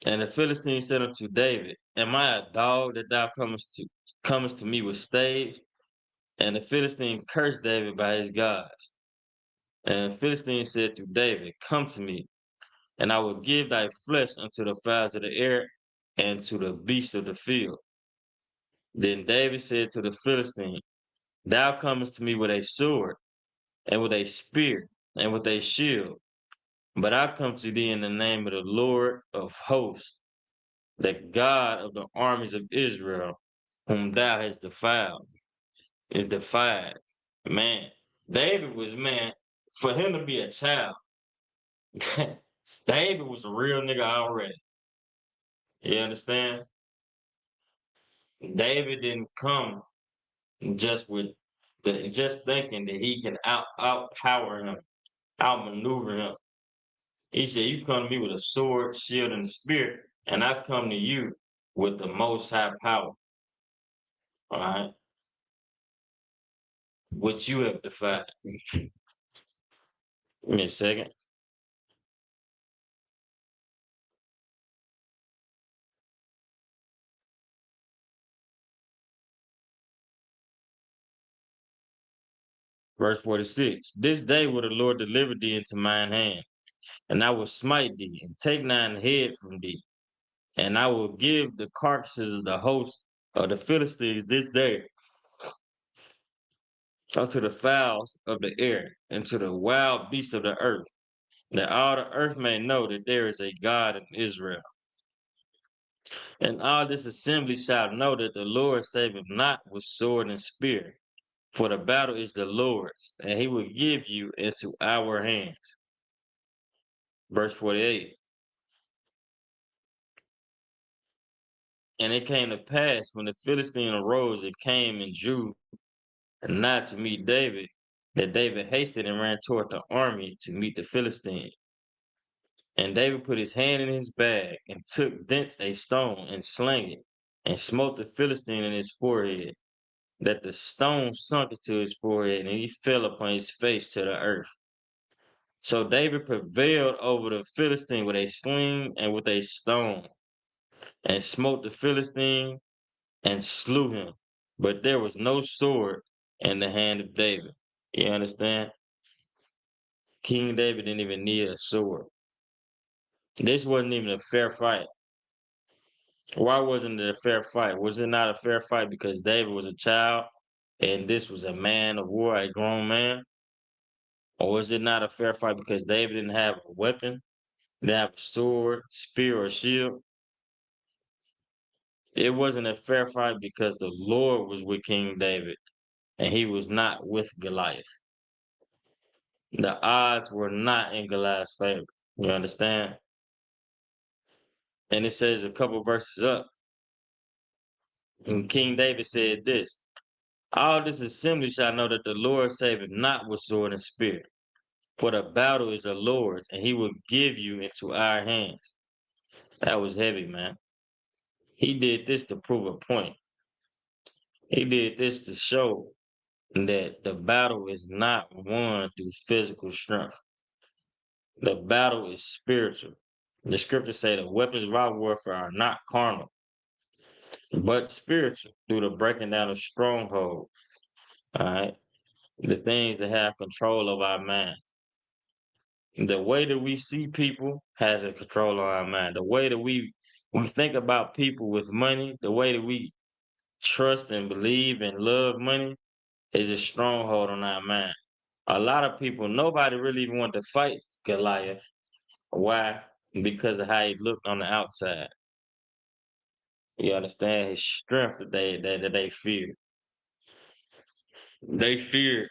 And the Philistine said unto David, Am I a dog that thou comest to me with staves? And the Philistine cursed David by his gods. And the Philistine said to David, Come to me, and I will give thy flesh unto the fowls of the air and to the beasts of the field. Then David said to the Philistine, Thou comest to me with a sword, and with a spear, and with a shield. But I come to thee in the name of the Lord of hosts, the God of the armies of Israel, whom thou hast defied. Man, David was, man, for him to be a child, David was a real nigga already. You understand? David didn't come just thinking that he can outpower him, outmaneuver him. He said, You come to me with a sword, shield, and a spear, and I come to you with the most high power. All right? Which you have defied. Give me a second. Verse 46. This day will the Lord deliver thee into mine hand, and I will smite thee, and take thine head from thee. And I will give the carcasses of the host of the Philistines this day unto the fowls of the air, and to the wild beasts of the earth, that all the earth may know that there is a God in Israel. And all this assembly shall know that the Lord saveth not with sword and spear, for the battle is the Lord's, and he will give you into our hands. Verse 48. And it came to pass when the Philistine arose and came and drew nigh to meet David, that David hasted and ran toward the army to meet the Philistine. And David put his hand in his bag and took thence a stone and slang it, and smote the Philistine in his forehead, that the stone sunk into his forehead, and he fell upon his face to the earth. So David prevailed over the Philistine with a sling and with a stone, and smote the Philistine and slew him. But there was no sword in the hand of David. You understand? King David didn't even need a sword. This wasn't even a fair fight. Why wasn't it a fair fight? Was it not a fair fight because David was a child and this was a man of war, a grown man? Or was it not a fair fight because David didn't have a weapon, didn't have a sword, spear, or shield? It wasn't a fair fight because the Lord was with King David and he was not with Goliath. The odds were not in Goliath's favor. You understand? And it says a couple verses up, and King David said this, All this assembly shall know that the Lord saveth not with sword and spear, for the battle is the Lord's, and he will give you into our hands. That was heavy, man. He did this to prove a point. He did this to show that the battle is not won through physical strength. The battle is spiritual. The scriptures say the weapons of our warfare are not carnal, but spiritual, through the breaking down of strongholds. All right, the things that have control of our mind. The way that we see people has a control on our mind. The way that we think about people with money, the way that we trust and believe and love money is a stronghold on our mind. A lot of people, nobody really even want to fight Goliath. Why? because of how he looked on the outside. You understand his strength that they feared. They feared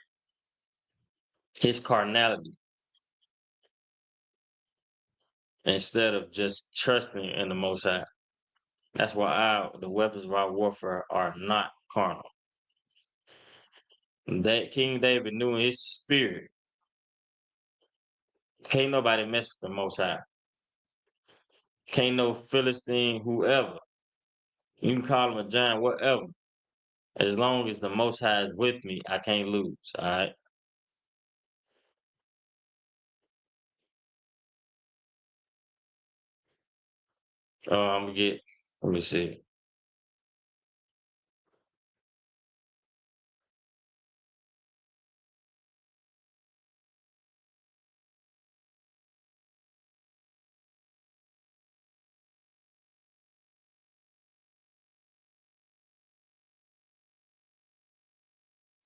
his carnality instead of just trusting in the Most High. That's why the weapons of our warfare are not carnal. That King David knew in his spirit, can't nobody mess with the Most High. Can't no Philistine, whoever. You can call him a giant, whatever. As long as the Most High is with me, I can't lose. All right. I'm gonna get. Let me see.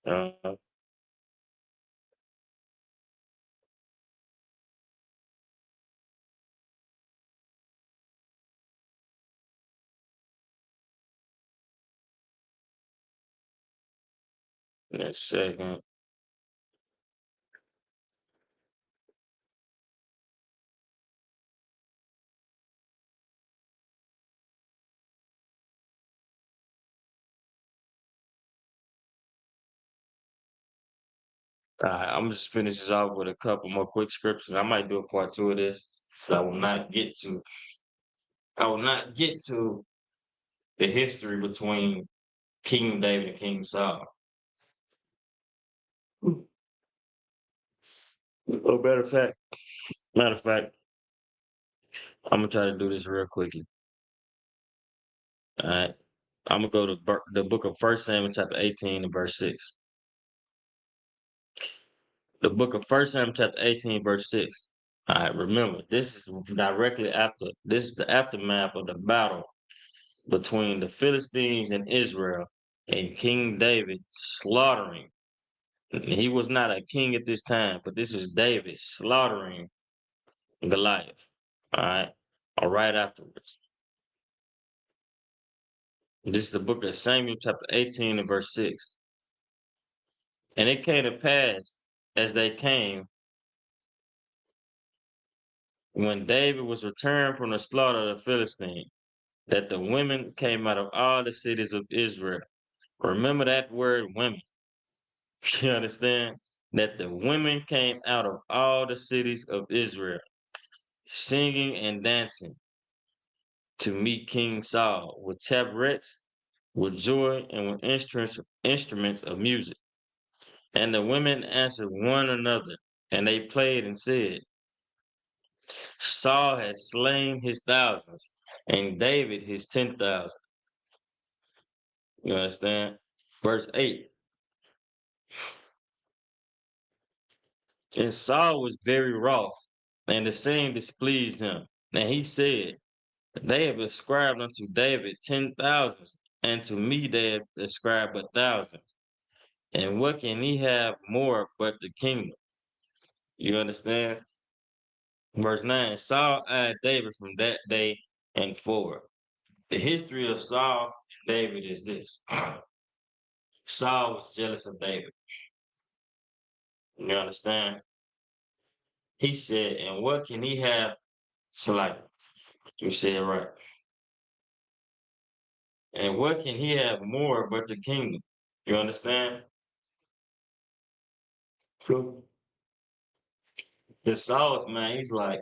Uh, next second. All right, I'm just finish this off with a couple more quick scriptures. I might do a part two of this. So I will not get to. I will not get to the history between King David and King Saul. Oh, matter of fact, I'm gonna try to do this real quickly. All right, I'm gonna go to the book of 1 Samuel, chapter 18, and verse 6. The book of 1 Samuel, chapter 18, verse 6. All right, remember, this is directly after. This is the aftermath of the battle between the Philistines and Israel, and King David slaughtering. He was not a king at this time, but this was David slaughtering Goliath. All right afterwards. This is the book of Samuel, chapter 18, and verse 6. And it came to pass as they came, when David was returned from the slaughter of the Philistines, that the women came out of all the cities of Israel. Remember that word, women. You understand? That the women came out of all the cities of Israel, singing and dancing to meet King Saul with tabrets, with joy, and with instruments of music. And the women answered one another, and they played and said, Saul had slain his thousands, and David his 10,000. You understand? Verse 8. And Saul was very wroth, and the saying displeased him. And he said, They have ascribed unto David 10,000s, and to me they have ascribed but thousands. And what can he have more but the kingdom? You understand? Verse 9. Saul eyed David from that day and forward. The history of Saul and David is this. Saul was jealous of David. You understand? He said, and what can he have? So like, you said it right. And what can he have more but the kingdom? You understand? So the Saul's man, he's like,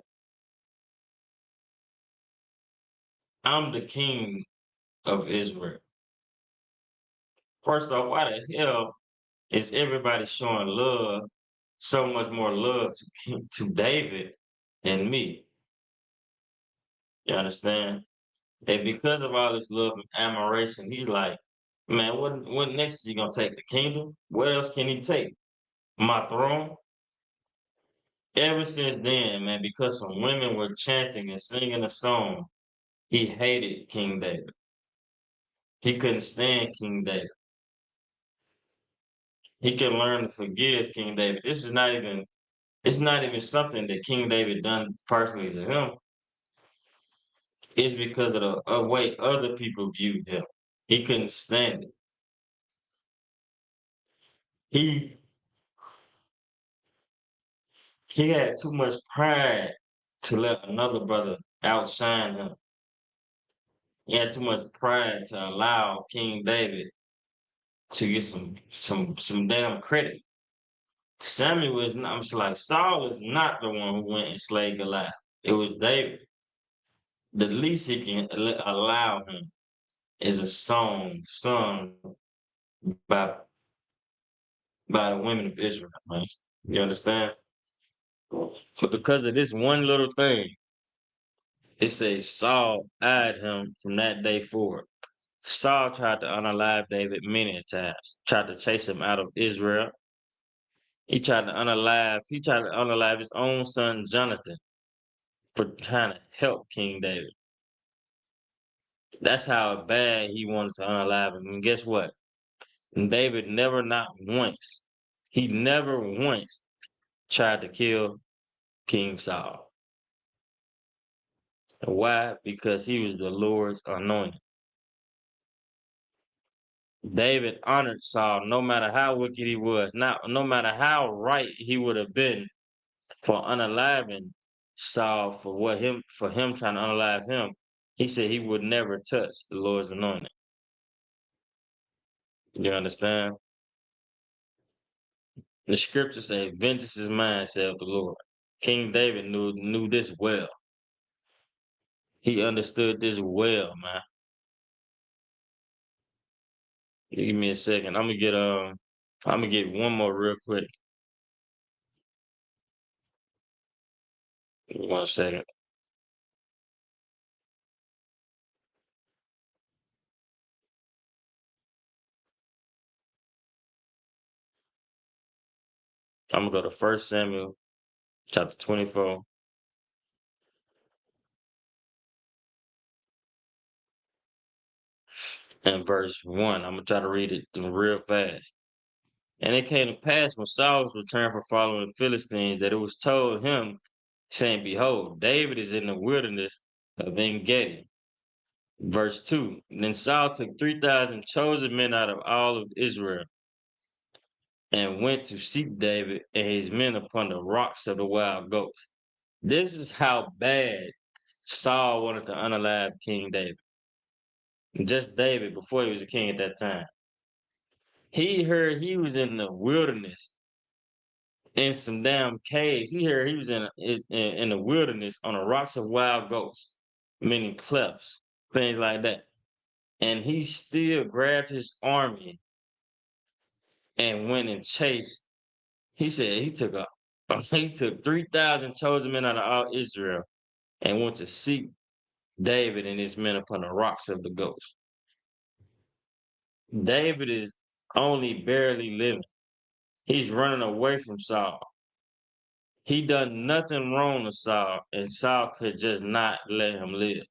I'm the king of Israel. First off, why the hell is everybody showing love, so much more love to David than me? You understand? And because of all this love and admiration, he's like, man, what next is he gonna take? The kingdom? What else can he take? My throne? Ever since then, man, because some women were chanting and singing a song, he hated King David. He couldn't stand King David. He could learn to forgive King David. It's not even something that King David done personally to him. It's because of the way other people viewed him. He couldn't stand it. He he had too much pride to let another brother outshine him. He had too much pride to allow King David to get some damn credit. Samuel is not. I'm just like Saul is not the one who went and slayed Goliath. It was David. The least he can allow him is a song sung by the women of Israel. Man. You understand? So because of this one little thing, it says Saul eyed him from that day forward. Saul tried to unalive David many times, tried to chase him out of Israel. He tried to unalive his own son Jonathan for trying to help King David. That's how bad he wanted to unalive him. And guess what? David never, not once, he never once tried to kill King Saul. Why? Because he was the Lord's anointed. David honored Saul no matter how wicked he was, no matter how right he would have been for unaliving Saul for him trying to unalive him. He said he would never touch the Lord's anointed. You understand? The scriptures say, "Vengeance is mine," saith the Lord. King David knew this well. He understood this well, man. Give me a second. I'm gonna get one more real quick. 1 second. I'm gonna go to 1 Samuel chapter 24. And verse 1. I'm gonna try to read it real fast. And it came to pass when Saul was returned from following the Philistines that it was told him, saying, "Behold, David is in the wilderness of En-Gedi." Verse 2. Then Saul took 3,000 chosen men out of all of Israel and went to seek David and his men upon the rocks of the wild goats. This is how bad Saul wanted to unalive King David. Just David before he was a king at that time. He heard he was in the wilderness in some damn caves. He heard he was in the wilderness on the rocks of wild goats, meaning clefts, things like that. And he still grabbed his army and went and chased. He said he took 3,000 chosen men out of all Israel and went to seek David and his men upon the rocks of the goats. David is only barely living. He's running away from Saul. He done nothing wrong to Saul, and Saul could just not let him live.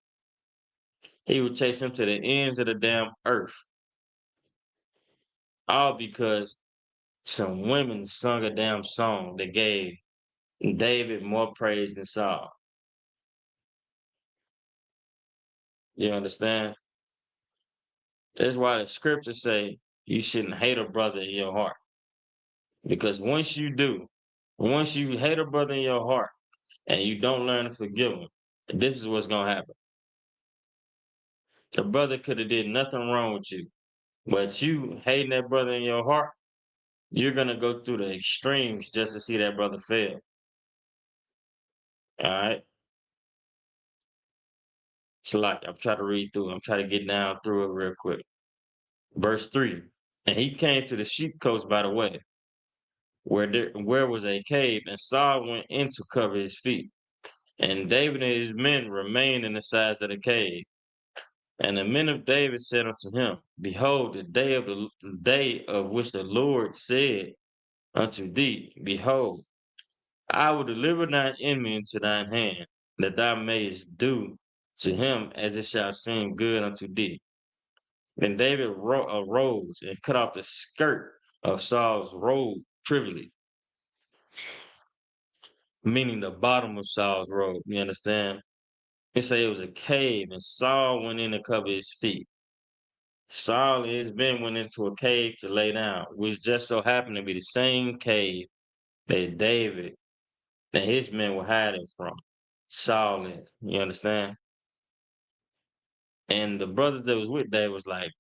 He would chase him to the ends of the damn earth. All because some women sung a damn song that gave David more praise than Saul. You understand? That's why the scriptures say you shouldn't hate a brother in your heart. Because once you hate a brother in your heart and you don't learn to forgive him, this is what's going to happen. The brother could have did nothing wrong with you, but you hating that brother in your heart, you're going to go through the extremes just to see that brother fail. All right? So like, I'm trying to read through it. I'm trying to get down through it real quick. Verse 3. And he came to the sheep coast by the way, where was a cave, and Saul went in to cover his feet. And David and his men remained in the sides of the cave. And the men of David said unto him, Behold, the day of which the Lord said unto thee, Behold, I will deliver thine enemy into thine hand, that thou mayest do to him as it shall seem good unto thee. Then David arose and cut off the skirt of Saul's robe privily, meaning the bottom of Saul's robe, you understand? It say it was a cave, and Saul went in to cover his feet. Saul and his men went into a cave to lay down, which just so happened to be the same cave that David and his men were hiding from. Saul in. You understand? And the brothers that was with David was like,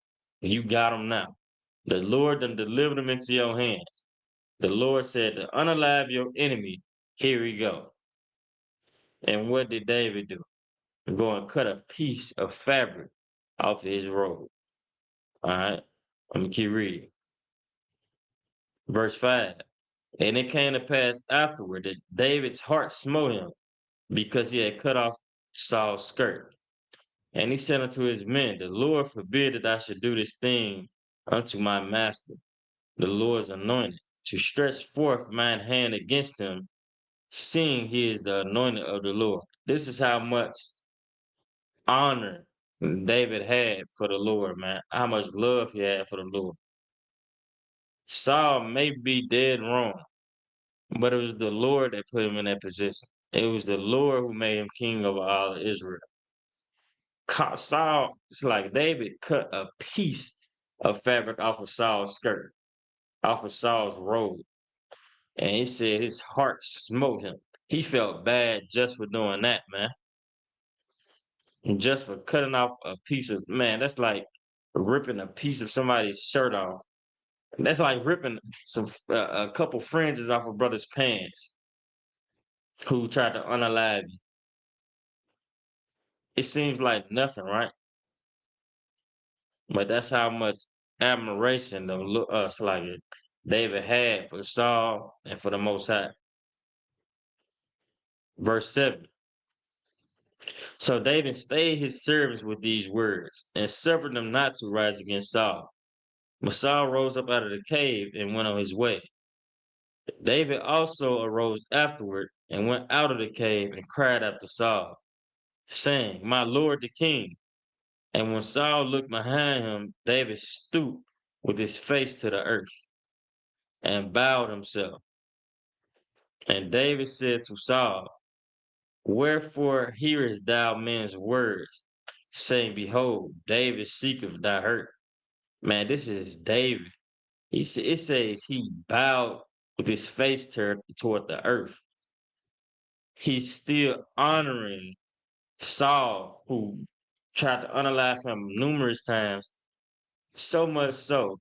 you got him now. The Lord done delivered him into your hands. The Lord said to unalive your enemy. Here we go. And what did David do? Go and cut a piece of fabric off of his robe. All right. Let me keep reading. Verse 5. And it came to pass afterward that David's heart smote him because he had cut off Saul's skirt. And he said unto his men, the Lord forbid that I should do this thing unto my master, the Lord's anointed, to stretch forth mine hand against him, seeing he is the anointed of the Lord. This is how much honor David had for the Lord, man. How much love he had for the Lord. Saul may be dead wrong, but it was the Lord that put him in that position. It was the Lord who made him king over all of Israel. Saul, it's like David cut a piece of fabric off of Saul's skirt, off of Saul's robe. And he said his heart smote him. He felt bad just for doing that, man. And just for cutting off a piece of, man, that's like ripping a piece of somebody's shirt off. That's like ripping a couple fringes off a brother's pants who tried to unalive you. It seems like nothing, right? But that's how much admiration David had for Saul and for the Most High. Verse 7. So David stayed his servants with these words and suffered them not to rise against Saul. But Saul rose up out of the cave and went on his way. David also arose afterward and went out of the cave and cried after Saul, saying, my lord the king. And when Saul looked behind him, David stooped with his face to the earth and bowed himself. And David said to Saul, wherefore hearest thou men's words, saying, behold, David seeketh thy hurt? Man, this is David. It says he bowed with his face toward the earth. He's still honoring Saul, who tried to unalive him numerous times, so much so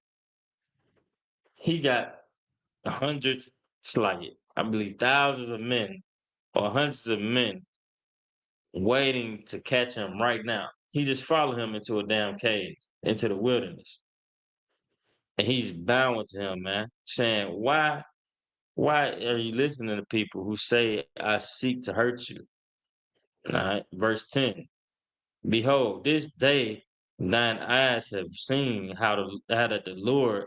he got hundreds, I believe thousands of men or hundreds of men waiting to catch him right now. He just followed him into a damn cave, into the wilderness. And he's bowing to him, man, saying, why are you listening to people who say I seek to hurt you? All right, verse 10. Behold, this day thine eyes have seen how that the Lord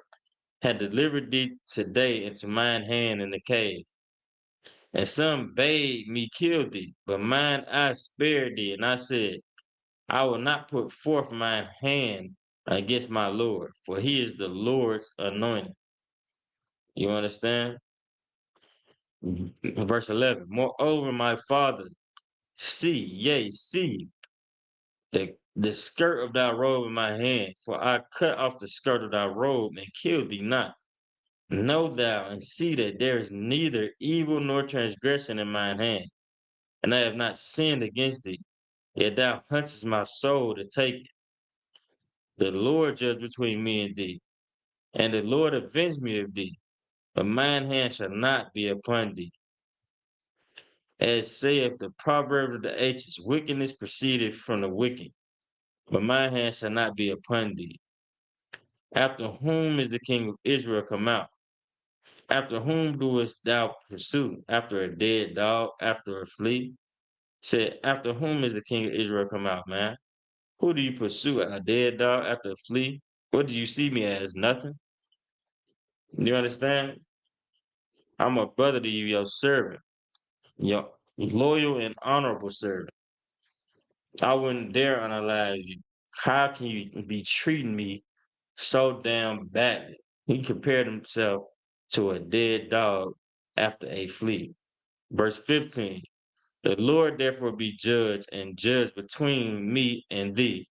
had delivered thee today into mine hand in the cave. And some bade me kill thee, but mine eye spared thee, and I said, I will not put forth mine hand against my Lord, for he is the Lord's anointed. You understand? Verse 11. Moreover, my father, see the skirt of thy robe in my hand, for I cut off the skirt of thy robe and killed thee not. Know thou and see that there is neither evil nor transgression in mine hand, and I have not sinned against thee. Yet thou huntest my soul to take it. The Lord judge between me and thee, and the Lord avenge me of thee, but mine hand shall not be upon thee. As saith the proverb of the ancients, wickedness proceedeth from the wicked, but my hand shall not be upon thee. After whom is the king of Israel come out? After whom doest thou pursue? After a dead dog, after a flea? Said, after whom is the king of Israel come out, man? Who do you pursue? A dead dog, after a flea? What do you see me as? Nothing? You understand? I'm a brother to you, your servant, your loyal and honorable servant. I wouldn't dare unalive you. How can you be treating me so damn badly? He compared himself to a dead dog after a flea. Verse 15. The Lord therefore be judge and judge between me and thee,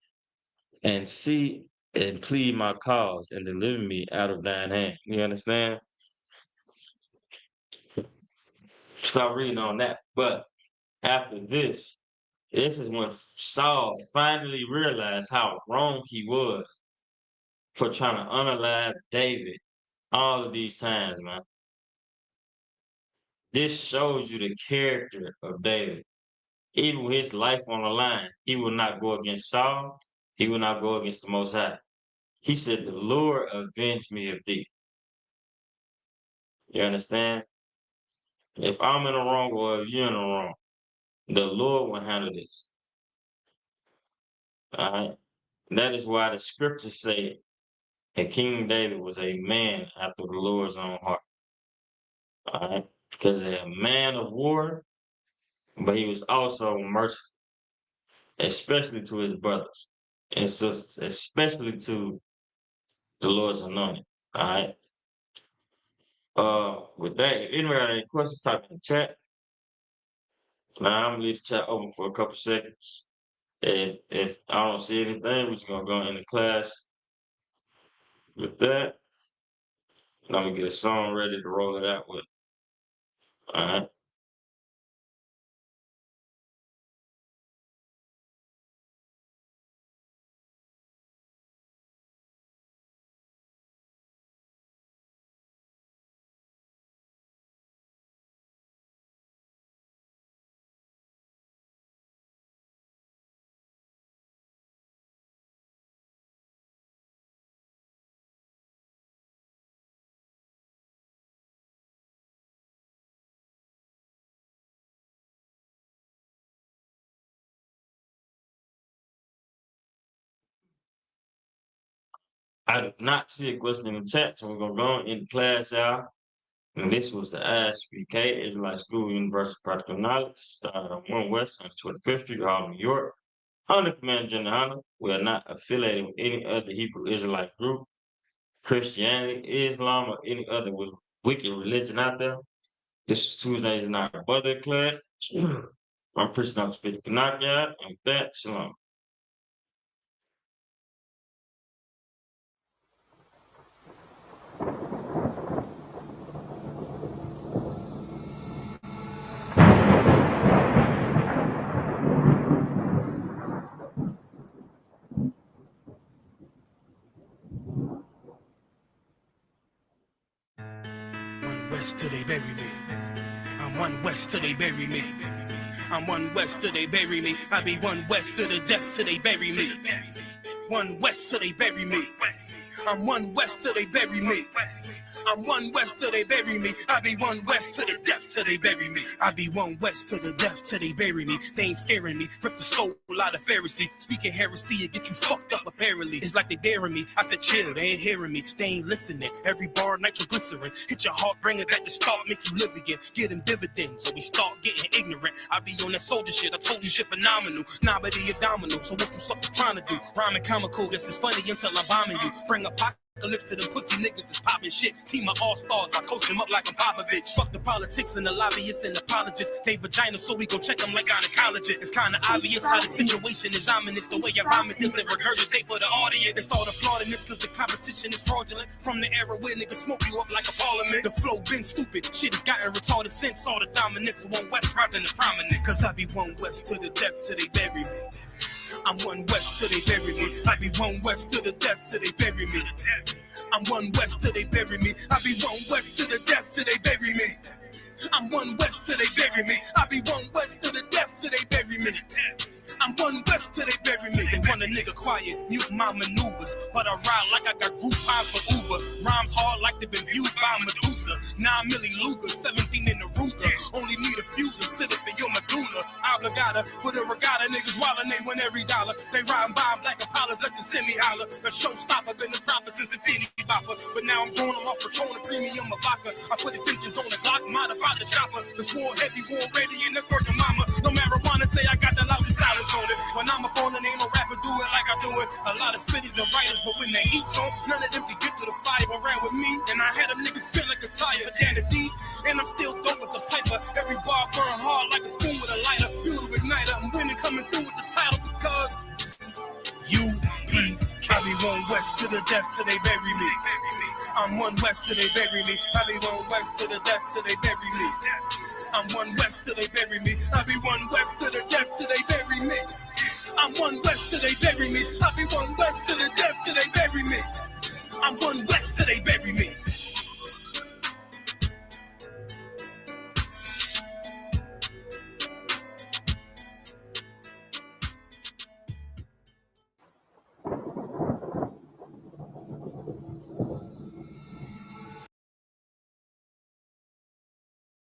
and see and plead my cause and deliver me out of thine hand. You understand? Start reading on that. But after this is when Saul finally realized how wrong he was for trying to unalive David all of these times, man. This shows you the character of David. Even with his life on the line, he will not go against Saul. He will not go against the Most High. He said, the Lord avenge me of thee. You understand? If I'm in the wrong or if you're in the wrong, the Lord will handle this. All right? And that is why the scriptures say that King David was a man after the Lord's own heart. All right? Because he's a man of war, but he was also merciful, especially to his brothers and sisters, especially to the Lord's anointed. All right? With that, if anybody have any questions, type in the chat. Now I'm gonna leave the chat open for a couple seconds. If I don't see anything, we're just gonna go into class with that. And I'm gonna get a song ready to roll it out with. All right. I do not see a question in the chat, so we're gonna go into class, y'all. And this was the ISPK, Israelite School University of Practical Knowledge, started on 1 West on 25th Street, Harlem, New York. Under Commander General Hunter, we are not affiliated with any other Hebrew Israelite group, Christianity, Islam, or any other wicked religion out there. This is Tuesdays in our brother class. I'm preaching out speaking Kanak, y'all, and with that, shalom. One West till they bury me. I'm one West till they bury me. I'm one West till they bury me. I be one West to the death till they bury me. One West till they bury me. I'm one West till they bury me. I'm one West till they bury me. I be one West to the death till they bury me. I be one West to the death till they bury me. They ain't scaring me. Rip the soul out of Pharisee. Speaking heresy and get you fucked up apparently. It's like they daring me. I said chill, they ain't hearing me. They ain't listening. Every bar nitroglycerin. Hit your heart, bring it back to start, make you live again. Get them dividends, so we start getting ignorant. I be on that soldier shit. I told you shit phenomenal. Nobody abdominal. So what you sucker trying to do? Rhyming comical, guess it's funny until I'm bombing you. Bring a pocket. Lift to them pussy niggas is popping shit. Team of all-stars, I coach them up like I'm Popovich. Fuck the politics and the lobbyists and apologists. They vagina, so we gon' check them like gynecologists. It's kinda obvious how the situation is ominous. The way I vomit this and regurgitate for the audience. They start applauding this cause the competition is fraudulent. From the era where niggas smoke you up like a parliament. The flow been stupid, shit has gotten retarded since all the dominance of one West rising to prominent. Cause I be one West to the death till they bury me. I'm one West till they bury me. I be one West to the death till they bury me. I'm one West till they bury me. I be one West to the death till they bury me. I'm one West till they bury me. I be one West to the death till they bury me. I'm one West till they bury me. They want a nigga quiet, mute my maneuvers. But I ride like I got Groupons for Uber. Rhymes hard like they been viewed by Medusa. 9 milli Luger, 17 in the Ruger. Only need a few to sit up in your medulla. Obligata for the regatta, niggas wildin', they win every dollar. They riding by black Impalas, let the semi holler. A showstopper, been the proper since the teeny bopper. But now I'm going on my Patron, a premium of vodka. I put extensions on the Glock, modify the chopper. It's war heavy, war ready, and that's working mama. No marijuana, say I got the loudest silence on it. When I'm up on it, ain't no rapper do it like I do it. A lot of spitties and writers, but when they eat on, none of them can get to the fire around with me. And I had them niggas spin like a tire, but down the deep. And I'm still dope as a piper. Every bar burn hard like a spoon with a lighter. death till they bury me. I'm one west till they bury me. I be one west to the death till they bury me. I'm one west till they bury me. I be one west to the death till they bury me. I'm one west till they bury me. I be one west to the death till they bury me. I'm one west till they bury me.